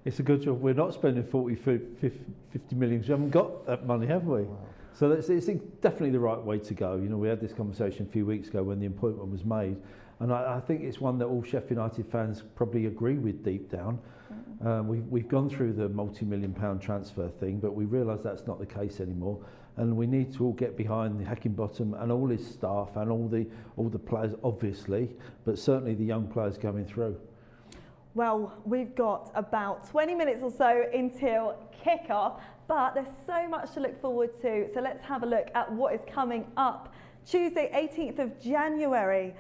it's a good job we're not spending 40, 50 million. We haven't got that money, have we? Wow. So it's definitely the right way to go. You know, we had this conversation a few weeks ago when the appointment was made, and I think it's one that all Sheffield United fans probably agree with deep down. We've gone through the multi-million-pound transfer thing, but we realise that's not the case anymore, and we need to all get behind the Heckingbottom and all his staff and all the players, obviously, but certainly the young players coming through. Well, we've got about 20 minutes or so until kick-off, but there's so much to look forward to. So let's have a look at what is coming up. Tuesday, 18th of January,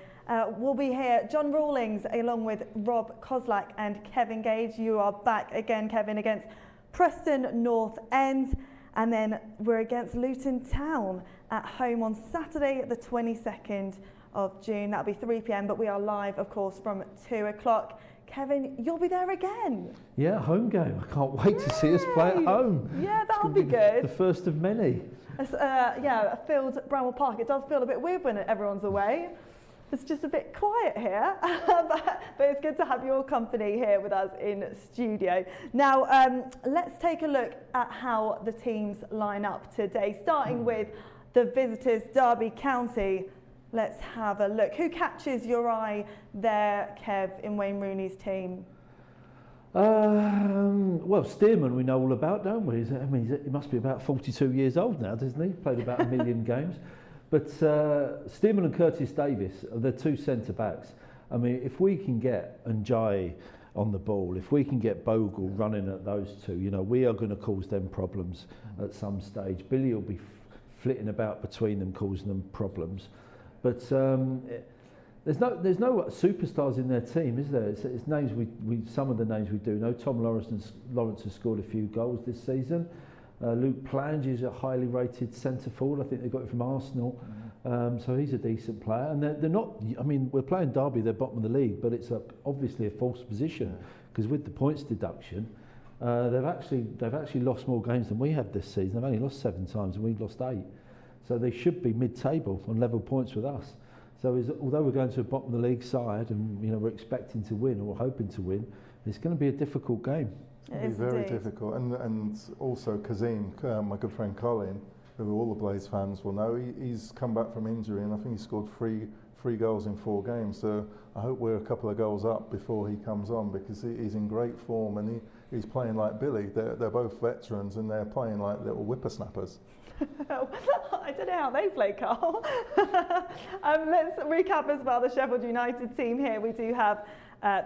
we'll be here. John Rawlings, along with Rob Kozlak and Kevin Gage. You are back again, Kevin, against Preston North End. And then we're against Luton Town at home on Saturday, the 22nd of June. That'll be 3 p.m, but we are live, of course, from 2 o'clock. Kevin, you'll be there again. Yeah, home game. I can't wait to see us play at home. Yeah, that'll be good. The first of many. Yeah, filled Bramwell Park. It does feel a bit weird when everyone's away. It's just a bit quiet here, but it's good to have your company here with us in studio. Now, let's take a look at how the teams line up today, starting with the visitors, Derby County. Let's have a look. Who catches your eye there, Kev, in Wayne Rooney's team? Well, Stearman we know all about, don't we? I mean, he must be about 42 years old now, doesn't he? Played about 1 million games. But Stearman and Curtis Davis are the two centre-backs. I mean, if we can get Njai on the ball, if we can get Bogle running at those two, you know, we are going to cause them problems at some stage. Billy will be flitting about between them, causing them problems. But there's no superstars in their team, is there? It's names some of the names we do know. Tom Lawrence has scored a few goals this season. Luke Plange is a highly rated centre forward. I think they got it from Arsenal, so he's a decent player. And they're not. I mean, we're playing Derby; they're bottom of the league, but it's obviously a false position because with the points deduction, they've actually lost more games than we have this season. They've only lost 7 times, and we've lost 8. So they should be mid-table on level points with us. So although we're going to a bottom of the league side and you know we're expecting to win or hoping to win, it's going to be a difficult game. It is very difficult. And also Kazim, my good friend Colin, who all the Blades fans will know, he's come back from injury and I think he scored three goals in 4 games. So I hope we're a couple of goals up before he comes on because he's in great form and he's playing like Billy. They're both veterans and they're playing like little whippersnappers. I don't know how they play, Carl. Let's recap as well the Sheffield United team here. We do have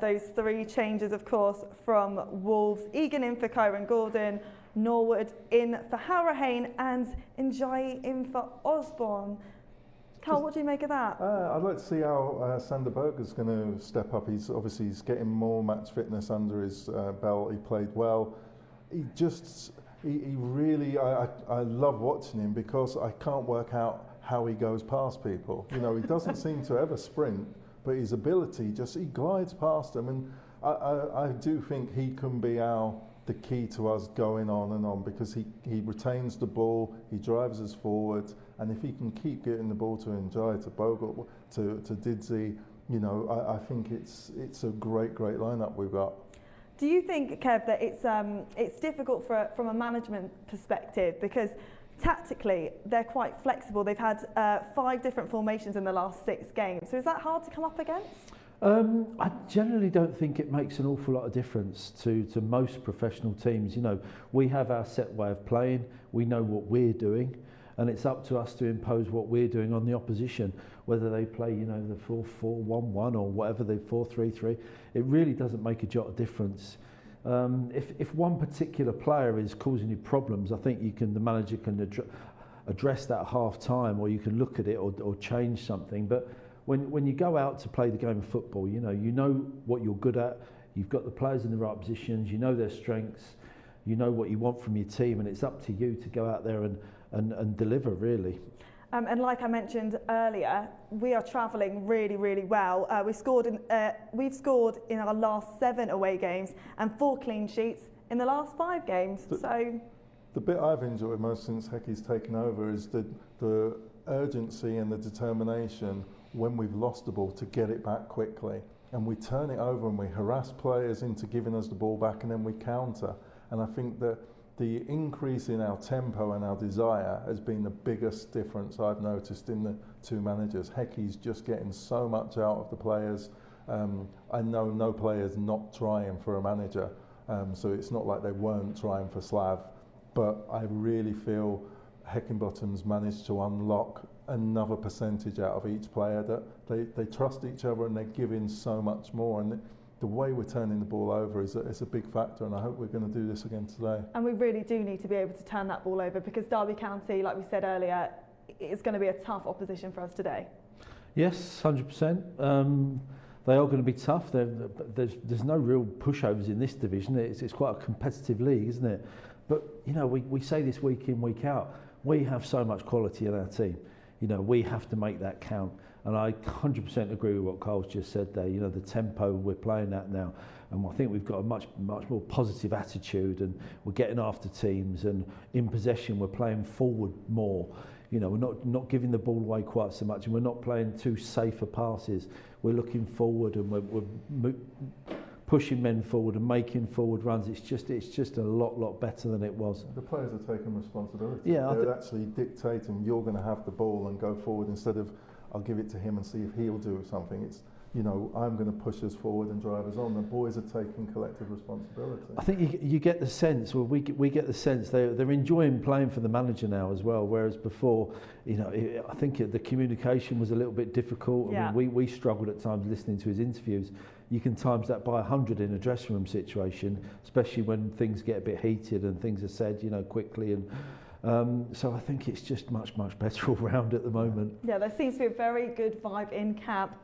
those 3 changes, of course, from Wolves. Egan in for Kyron Gordon, Norwood in for Harrahane and Njai in for Osborne. Carl, what do you make of that? I'd like to see how Sander Berger's going to step up. He's getting more match fitness under his belt. He played well. He really, I love watching him because I can't work out how he goes past people. You know, he doesn't seem to ever sprint, but his ability he glides past them. And I do think he can be the key to us going on and on because he retains the ball, he drives us forward, and if he can keep getting the ball to Njai, to Bogle, to Didsey, you know, I think it's a great lineup we've got. Do you think, Kev, that it's difficult from a management perspective because tactically they're quite flexible? They've had 5 different formations in the last 6 games. So is that hard to come up against? I generally don't think it makes an awful lot of difference to most professional teams. You know, we have our set way of playing. We know what we're doing. And it's up to us to impose what we're doing on the opposition, whether they play, you know, the 4-4-1-1 or whatever, the 4-3-3. It really doesn't make a jot of difference. If one particular player is causing you problems, I think the manager can address that at half time, or you can look at it or change something. But when you go out to play the game of football, you know what you're good at. You've got the players in the right positions. You know their strengths. You know what you want from your team, and it's up to you to go out there and deliver, really. And like I mentioned earlier, we are travelling really, really well. We've scored in our last 7 away games and 4 clean sheets in the last 5 games. The bit I've enjoyed most since Hecky's taken over is the urgency and the determination when we've lost the ball to get it back quickly. And we turn it over and we harass players into giving us the ball back, and then we counter. And I think that the increase in our tempo and our desire has been the biggest difference I've noticed in the 2 managers. Hecky's just getting so much out of the players. I know no players not trying for a manager, so it's not like they weren't trying for Slav. But I really feel Heckingbottom's managed to unlock another percentage out of each player, that they trust each other and they're giving so much more. And the way we're turning the ball over is a big factor, and I hope we're going to do this again today. And we really do need to be able to turn that ball over, because Derby County, like we said earlier, is going to be a tough opposition for us today. Yes, 100%. They are going to be tough. There's no real pushovers in this division. It's quite a competitive league, isn't it? But, we say this week in, week out, we have so much quality in our team. We have to make that count. And I 100% agree with what Carl's just said there. The tempo we're playing at now, and I think we've got a much more positive attitude, and we're getting after teams, and in possession we're playing forward more. We're not giving the ball away quite so much, and we're not playing too safer passes. We're looking forward, and we're pushing men forward and making forward runs. It's just a lot better than it was. The players are taking responsibility. Yeah, they're actually dictating, you're going to have the ball and go forward, instead of I'll give it to him and see if he'll do something. It's, I'm going to push us forward and drive us on. The boys are taking collective responsibility. I think you get the sense, we get the sense they're enjoying playing for the manager now as well, whereas before, I think the communication was a little bit difficult. Yeah. I mean, we struggled at times listening to his interviews. You can times that by 100 in a dressing room situation, especially when things get a bit heated and things are said, quickly. And so I think it's just much better all round at the moment. Yeah, there seems to be a very good vibe in camp.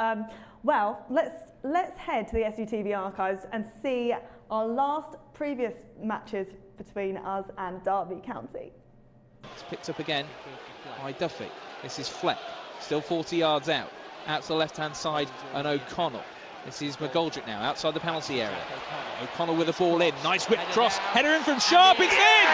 Well, let's head to the SUTV archives and see our last previous matches between us and Derby County. It's picked up again by Duffy. This is Fleck, still 40 yards out to the left-hand side, and O'Connell. This is McGoldrick now, outside the penalty area. O'Connell with the ball in. Nice whip cross. Header in from Sharp. It's in!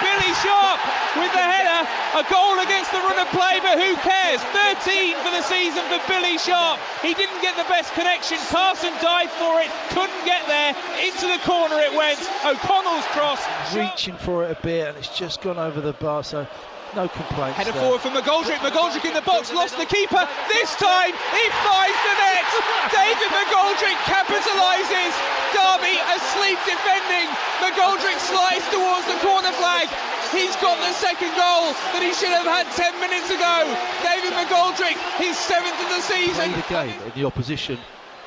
Billy Sharp with the header. A goal against the run of play, but who cares? 13 for the season for Billy Sharp. He didn't get the best connection. Carson dived for it. Couldn't get there. Into the corner it went. O'Connell's cross. Reaching for it a bit, and it's just gone over the bar, so no complaints. Header there. forward from McGoldrick. McGoldrick in the box, lost the keeper. This time he finds the net. David McGoldrick capitalises. Derby asleep defending. McGoldrick slides towards the corner flag. He's got the second goal that he should have had 10 minutes ago. David McGoldrick, his 7th of the season. Play the game in the opposition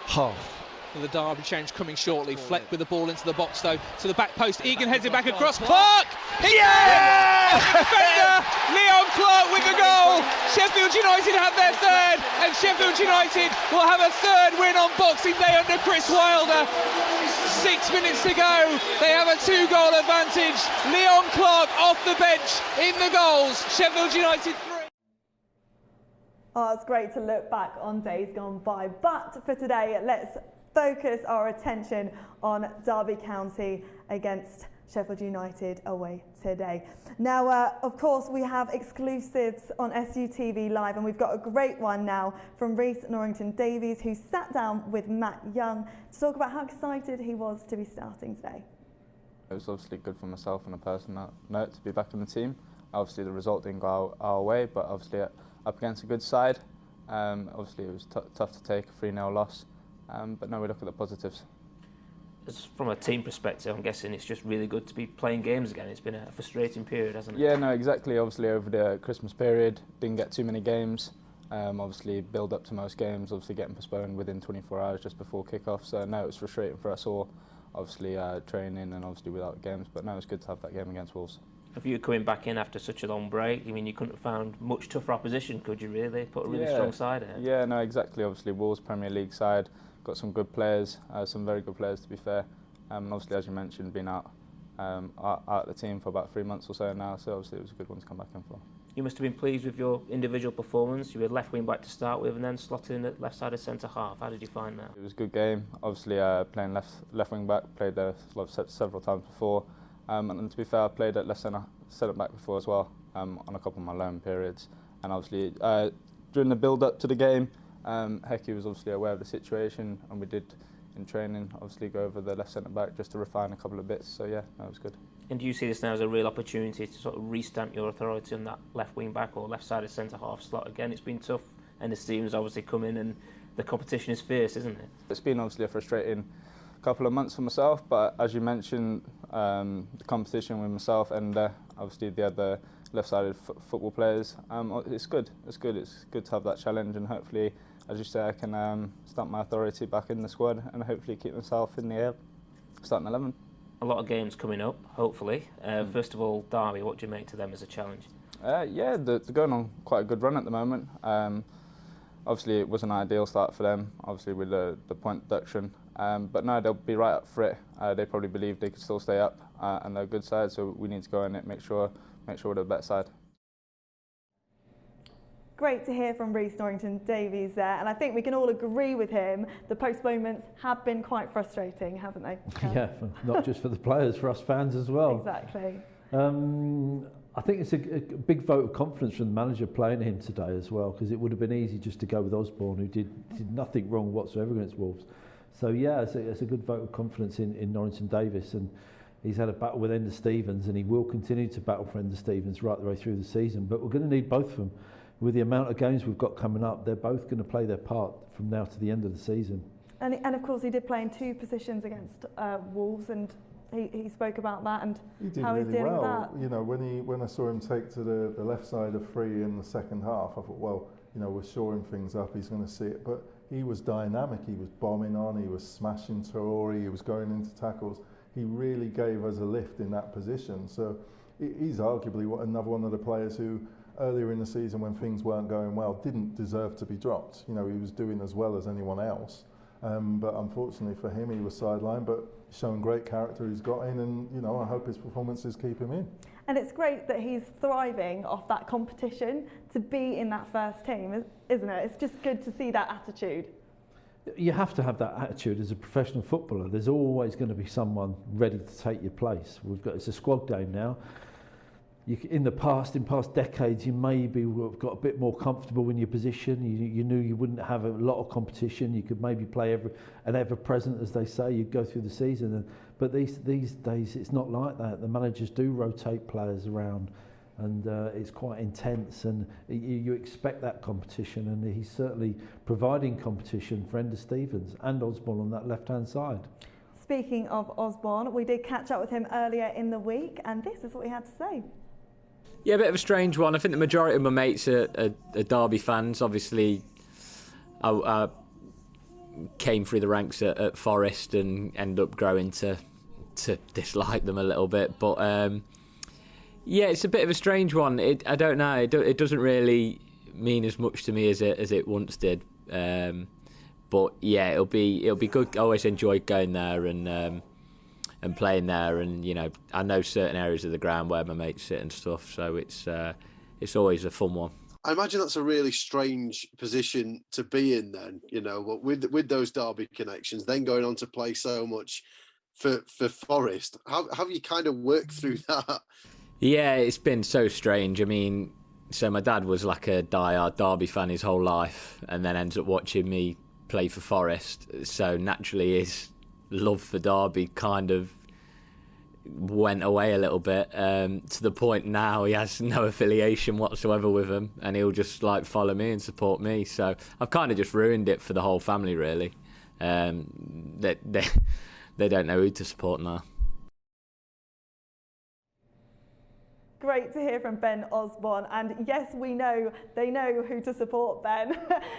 half. The Derby change coming shortly. Fleck with the ball into the box though, to the back post. Egan heads it back across. Clark! Defender! Leon Clark with the goal. Sheffield United have their 3rd, and Sheffield United will have a 3rd win on Boxing Day under Chris Wilder. 6 minutes to go. They have a 2-goal advantage. Leon Clark off the bench in the goals. Sheffield United 3. Oh, it's great to look back on days gone by. But for today, let's focus our attention on Derby County against Sheffield United away today. Now, of course, we have exclusives on SUTV Live, and we've got a great one now from Rhys Norrington-Davies, who sat down with Matt Young to talk about how excited he was to be starting today. It was obviously good for myself and a personal note to be back in the team. Obviously, the result didn't go our way, but obviously up against a good side. Obviously, it was tough to take a 3-0 loss. But now we look at the positives. From a team perspective, I'm guessing it's just really good to be playing games again. It's been a frustrating period, hasn't it? Yeah, no, exactly. Obviously, over the Christmas period, didn't get too many games. Obviously, build up to most games, obviously getting postponed within 24 hours just before kick-off. So, no, it was frustrating for us all. obviously training and obviously without games. But no, it's good to have that game against Wolves. If you were coming back in after such a long break, I mean, you couldn't have found much tougher opposition, could you really? Put a really strong side ahead. Yeah, no, exactly. Obviously, Wolves Premier League side, got some good players, some very good players to be fair. And obviously, as you mentioned, been out the team for about 3 months or so now, so obviously it was a good one to come back in for. You must have been pleased with your individual performance. You were left wing back to start with and then slotted in at left-sided centre-half. How did you find that? It was a good game. Obviously, playing left wing back, played there several times before. And to be fair, I played at left centre back before as well, on a couple of my loan periods. And obviously, during the build-up to the game, Hecky was obviously aware of the situation, and we did, in training, obviously go over the left centre back just to refine a couple of bits. So yeah, that was good. And do you see this now as a real opportunity to sort of restamp your authority on that left wing back or left-sided centre-half slot again? It's been tough, and the Stevens obviously come in, and the competition is fierce, isn't it? It's been obviously a frustrating couple of months for myself, but as you mentioned, the competition with myself and obviously the other left-sided football players, it's good. It's good to have that challenge, and hopefully, as you say, I can stamp my authority back in the squad and hopefully keep myself in the starting 11. A lot of games coming up, hopefully. First of all, Derby, what do you make to them as a challenge? Yeah, they're going on quite a good run at the moment. Obviously, it was an ideal start for them, obviously with the point deduction. But no, they'll be right up for it. They probably believe they could still stay up, and they're a good side, so we need to go in it, make sure we're the better side. Great to hear from Rhys Norrington-Davies there, and I think we can all agree with him. The postponements have been quite frustrating, haven't they? Yeah, not just for the players, for us fans as well. Exactly. I think it's a big vote of confidence from the manager playing him today as well, because it would have been easy just to go with Osborne, who did nothing wrong whatsoever against Wolves. So yeah, it's a good vote of confidence in Norrington-Davies, and he's had a battle with Enda Stevens, and he will continue to battle for Enda Stevens right the way through the season. But we're going to need both of them. With the amount of games we've got coming up, they're both going to play their part from now to the end of the season. And of course, he did play in 2 positions against Wolves, and he spoke about that and how he's dealing with that. You know, when I saw him take to the left side of free in the second half, I thought, well, you know, we're shoring things up. He's going to see it, but he was dynamic. He was bombing on. He was smashing Traore. He was going into tackles. He really gave us a lift in that position. So he's arguably another one of the players who, earlier in the season when things weren't going well, didn't deserve to be dropped. You know, he was doing as well as anyone else. But unfortunately for him, he was sidelined, but showing great character he's got in, and, you know, I hope his performances keep him in. And it's great that he's thriving off that competition to be in that first team, isn't it? It's just good to see that attitude. You have to have that attitude as a professional footballer. There's always going to be someone ready to take your place. It's a squad game now. In past decades, you maybe got a bit more comfortable in your position. You knew you wouldn't have a lot of competition. You could maybe play an ever-present, as they say. You'd go through the season. But these days, it's not like that. The managers do rotate players around, and it's quite intense. And you expect that competition, and he's certainly providing competition for Enda Stevens and Osborne on that left-hand side. Speaking of Osborne, we did catch up with him earlier in the week, and this is what he had to say. Yeah, a bit of a strange one. I think the majority of my mates are Derby fans. Obviously, I came through the ranks at Forest and ended up growing to dislike them a little bit. But yeah, it's a bit of a strange one. I don't know. It doesn't really mean as much to me as it once did. But yeah, it'll be good. I always enjoyed going there and playing there, and you know, I know certain areas of the ground where my mates sit and stuff, so it's always a fun one. I imagine that's a really strange position to be in then, you know, with those Derby connections, then going on to play so much for Forest. How have you kind of worked through that? Yeah, it's been so strange. I mean, so my dad was like a diehard Derby fan his whole life, and then ends up watching me play for Forest, so naturally his love for Derby kind of went away a little bit, to the point now he has no affiliation whatsoever with them, and he'll just like follow me and support me. So I've kind of just ruined it for the whole family, really. They don't know who to support now. Great to hear from Ben Osborne, and yes, we know they know who to support, Ben.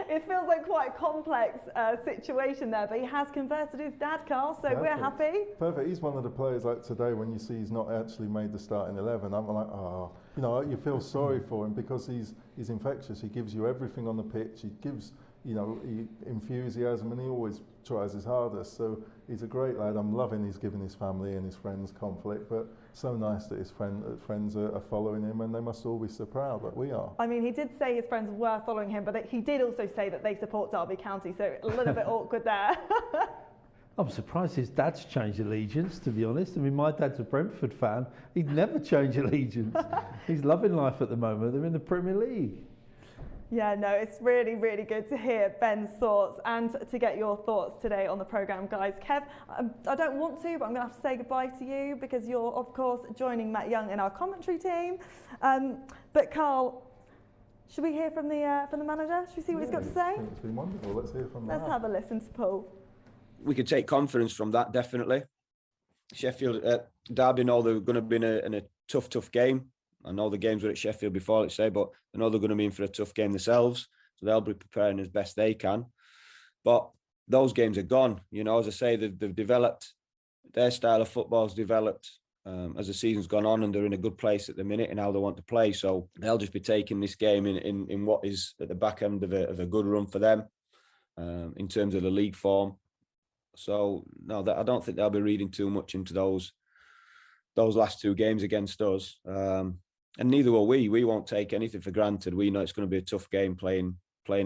It feels like quite a complex situation there, but he has converted his dad, Carl, so we're happy. Perfect. He's one of the players like today when you see he's not actually made the starting 11. I'm like, oh, you know, you feel sorry for him because he's infectious. He gives you everything on the pitch. He gives, you know, enthusiasm, and he always tries his hardest. So he's a great lad. I'm loving he's giving his family and his friends conflict, but so nice that his friends are following him, and they must all be so proud that we are. I mean, he did say his friends were following him, but he did also say that they support Derby County, so a little bit awkward there. I'm surprised his dad's changed allegiance, to be honest. I mean, my dad's a Brentford fan. He'd never change allegiance. He's loving life at the moment. They're in the Premier League. Yeah, no, it's really, really good to hear Ben's thoughts and to get your thoughts today on the programme, guys. Kev, I don't want to, but I'm going to have to say goodbye to you because you're, of course, joining Matt Young in our commentary team. But Carl, should we hear from the manager? Should we see what he's got to say? It's been wonderful. Let's hear from Matt. Let's have a listen to Paul. We could take confidence from that, definitely. Sheffield, Derby know they're going to be in a tough game. I know the games were at Sheffield before, let's say, but I know they're going to be in for a tough game themselves, so they'll be preparing as best they can. But those games are gone. You know, as I say, they've developed, their style of football's developed as the season's gone on, and they're in a good place at the minute in how they want to play. So they'll just be taking this game in what is at the back end of a good run for them in terms of the league form. So no, I don't think they'll be reading too much into those last two games against us. And neither will we. We won't take anything for granted. We know it's going to be a tough game playing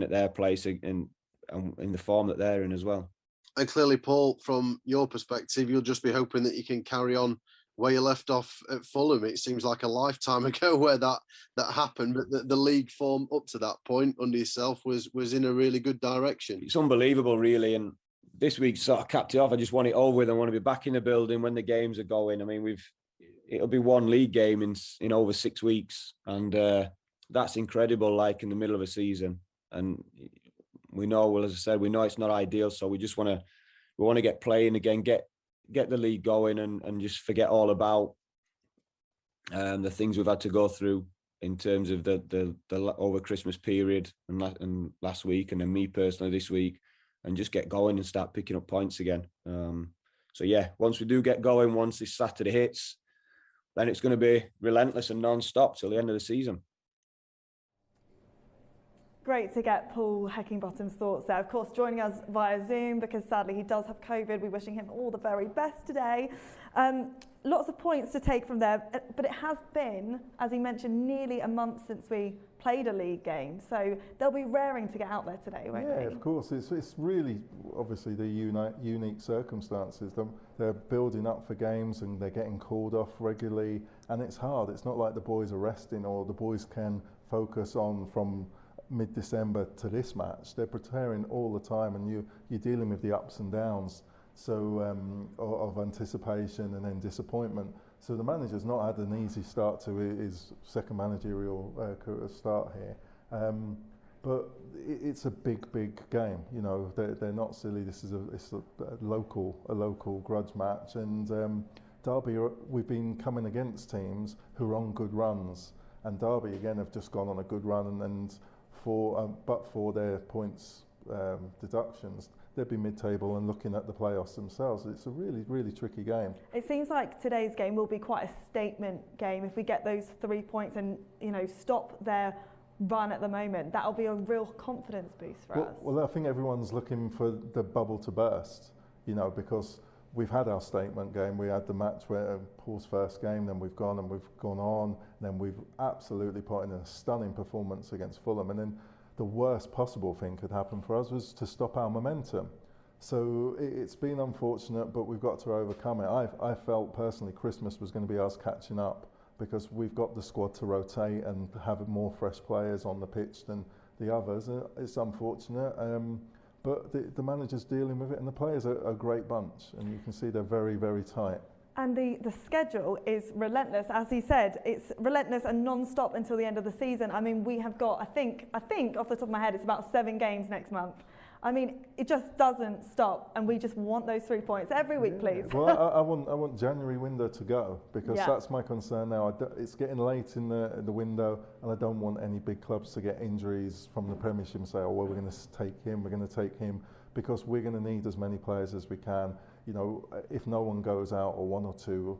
at their place in the form that they're in as well. And clearly, Paul, from your perspective, you'll just be hoping that you can carry on where you left off at Fulham. It seems like a lifetime ago where that happened, but the league form up to that point under yourself was in a really good direction. It's unbelievable, really. And this week sort of capped it off. I just want it over with. I want to be back in the building when the games are going. I mean, it'll be one league game in over 6 weeks, and that's incredible. Like in the middle of a season, and we know, well, as I said, we know it's not ideal. So we just want to get playing again, get the league going, and just forget all about the things we've had to go through in terms of the over Christmas period and last week, and then me personally this week, and just get going and start picking up points again. So yeah, once we do get going, once this Saturday hits, then it's going to be relentless and non-stop till the end of the season. Great to get Paul Heckingbottom's thoughts there. Of course, joining us via Zoom because sadly he does have COVID. We're wishing him all the very best today. Lots of points to take from there, but it has been, as he mentioned, nearly a month since we played a league game. So they'll be raring to get out there today, won't they? Yeah, of course. It's really, obviously, the unique circumstances. They're building up for games and they're getting called off regularly, and it's hard. It's not like the boys are resting or the boys can focus on from mid-December to this match. They're preparing all the time, and you're dealing with the ups and downs of anticipation and then disappointment. So the manager's not had an easy start to his second managerial start here. But it's a big game. You know, they're not silly. It's a local grudge match, and Derby, we've been coming against teams who are on good runs, and Derby again have just gone on a good run, and but for their points deductions, they'd be mid-table and looking at the playoffs themselves. It's a really tricky game. It seems like today's game will be quite a statement game. If we get those 3 points and stop their run at the moment, that'll be a real confidence boost for us. Well, I think everyone's looking for the bubble to burst, because we've had our statement game. We had the match where Paul's first game, then we've gone on, then we've absolutely put in a stunning performance against Fulham, and then the worst possible thing could happen for us was to stop our momentum. So it's been unfortunate, but we've got to overcome it. I felt personally Christmas was going to be us catching up because we've got the squad to rotate and have more fresh players on the pitch than the others. It's unfortunate, but the manager's dealing with it, and the players are a great bunch, and you can see they're very tight. And the schedule is relentless. As he said, it's relentless and non-stop until the end of the season. I mean, we have got, I think off the top of my head, it's about 7 games next month. I mean, it just doesn't stop, and we just want those 3 points every week, please. Well, I want January window to go, because that's my concern now. It's getting late in the window, and I don't want any big clubs to get injuries from the Premiership and say, oh, well, we're going to take him, because we're going to need as many players as we can. You know, if no one goes out, or 1 or 2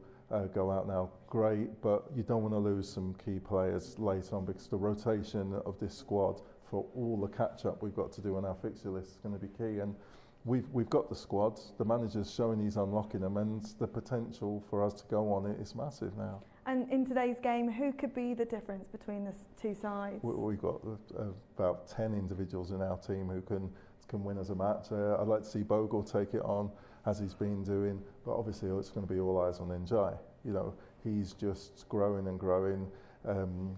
go out now, great, but you don't want to lose some key players later on, because the rotation of this squad for all the catch-up we've got to do on our fixture list is going to be key. And we've got the squads, the manager's showing he's unlocking them, and the potential for us to go on it is massive now. And in today's game, who could be the difference between the two sides? We've got about 10 individuals in our team who can win us a match. I'd like to see Bogle take it on, as he's been doing, but obviously it's going to be all eyes on Njai. You know, he's just growing and growing.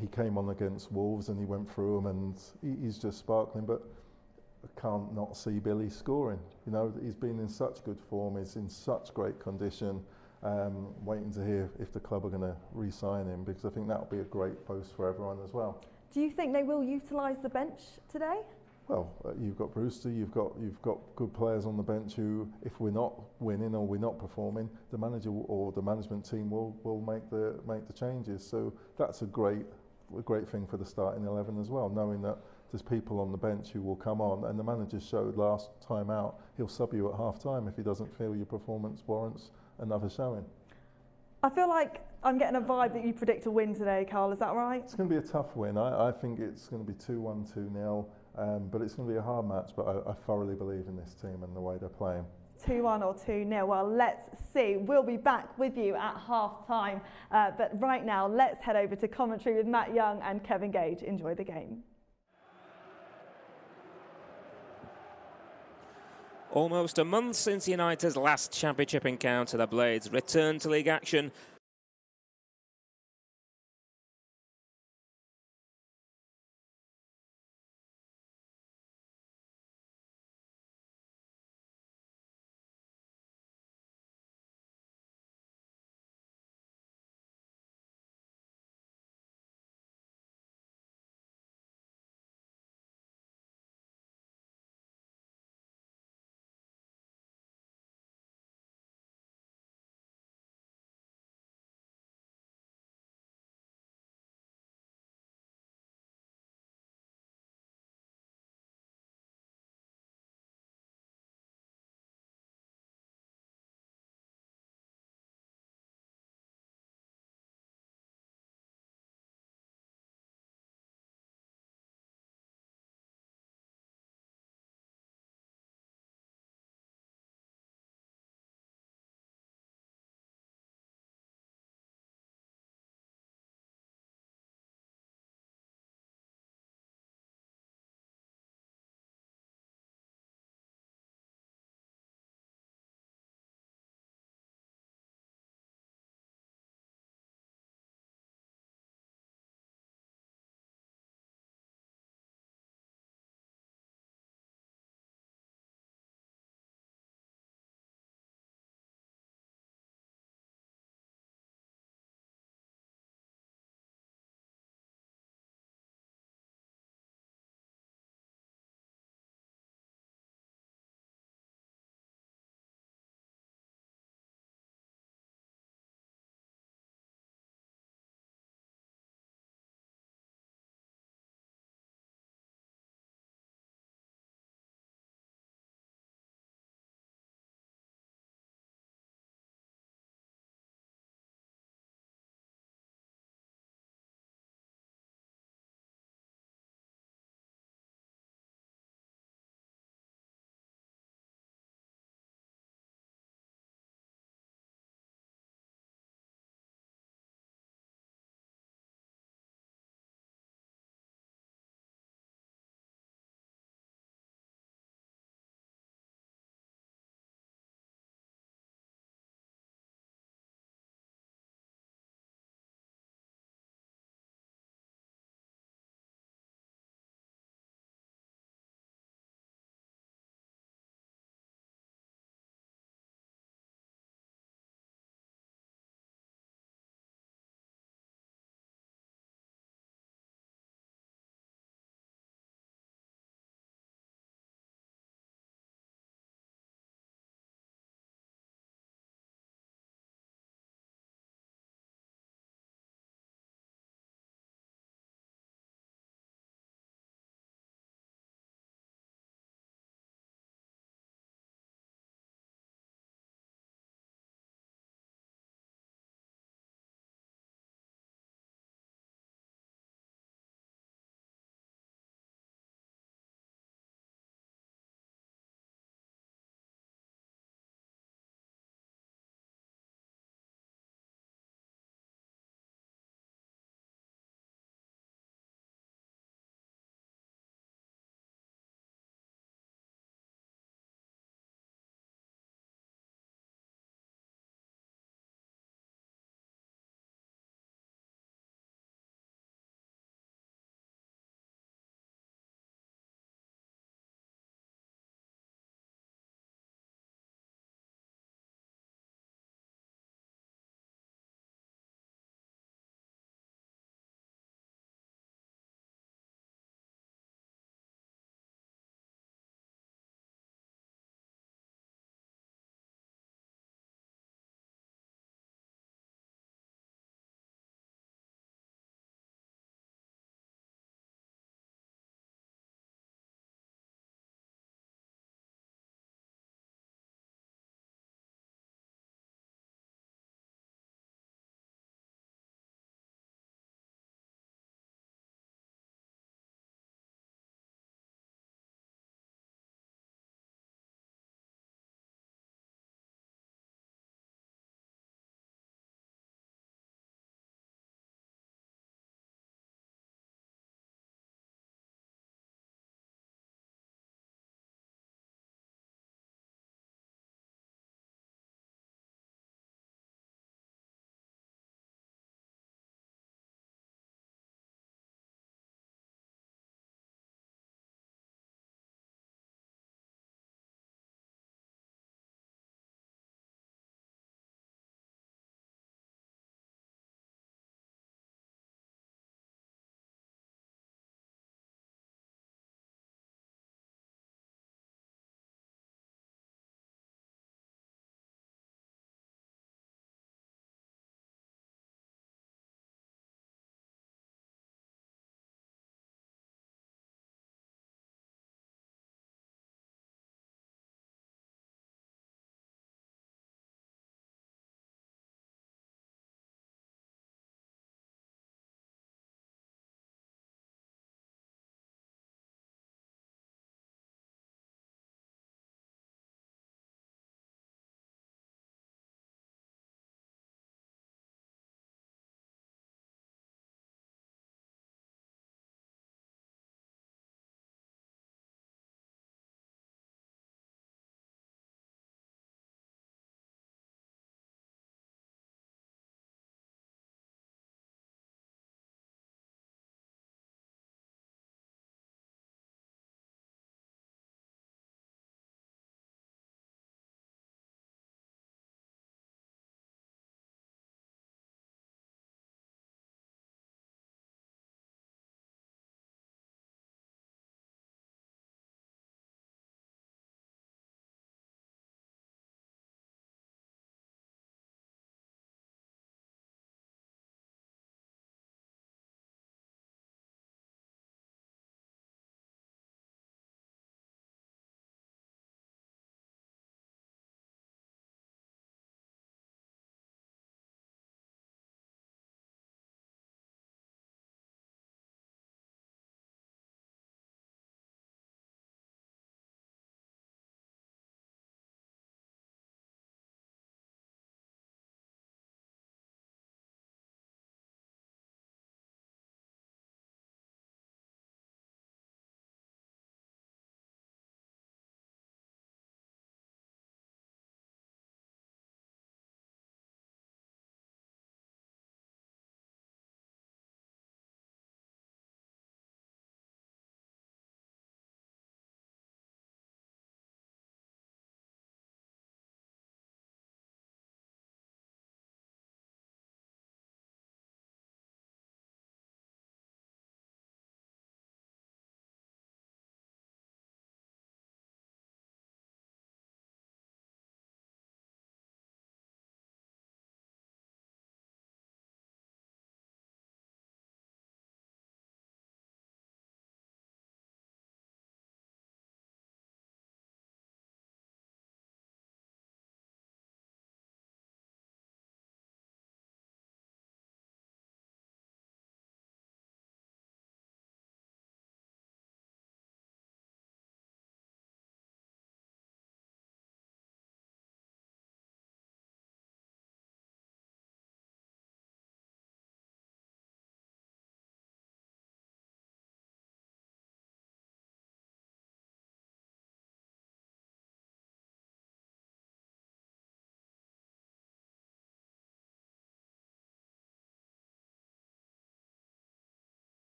He came on against Wolves and he went through them, and he's just sparkling, but I can't not see Billy scoring. You know, he's been in such good form, he's in such great condition. Waiting to hear if the club are going to re-sign him, because I think that'll be a great boost for everyone as well. Do you think they will utilise the bench today? Well, you've got Brewster, you've got good players on the bench who, if we're not winning or we're not performing, the manager or the management team will make the changes. So that's a great thing for the starting 11 as well, knowing that there's people on the bench who will come on, and the manager showed last time out he'll sub you at half time if he doesn't feel your performance warrants another showing. I feel like I'm getting a vibe that you predict a win today, Carl, is that right? It's going to be a tough win. I think it's going to be 2-1, 2-0. But it's going to be a hard match, but I thoroughly believe in this team and the way they're playing. 2-1 or 2-0, well, let's see. We'll be back with you at half-time. But right now, let's head over to commentary with Matt Young and Kevin Gage. Enjoy the game. Almost a month since United's last championship encounter, the Blades returned to league action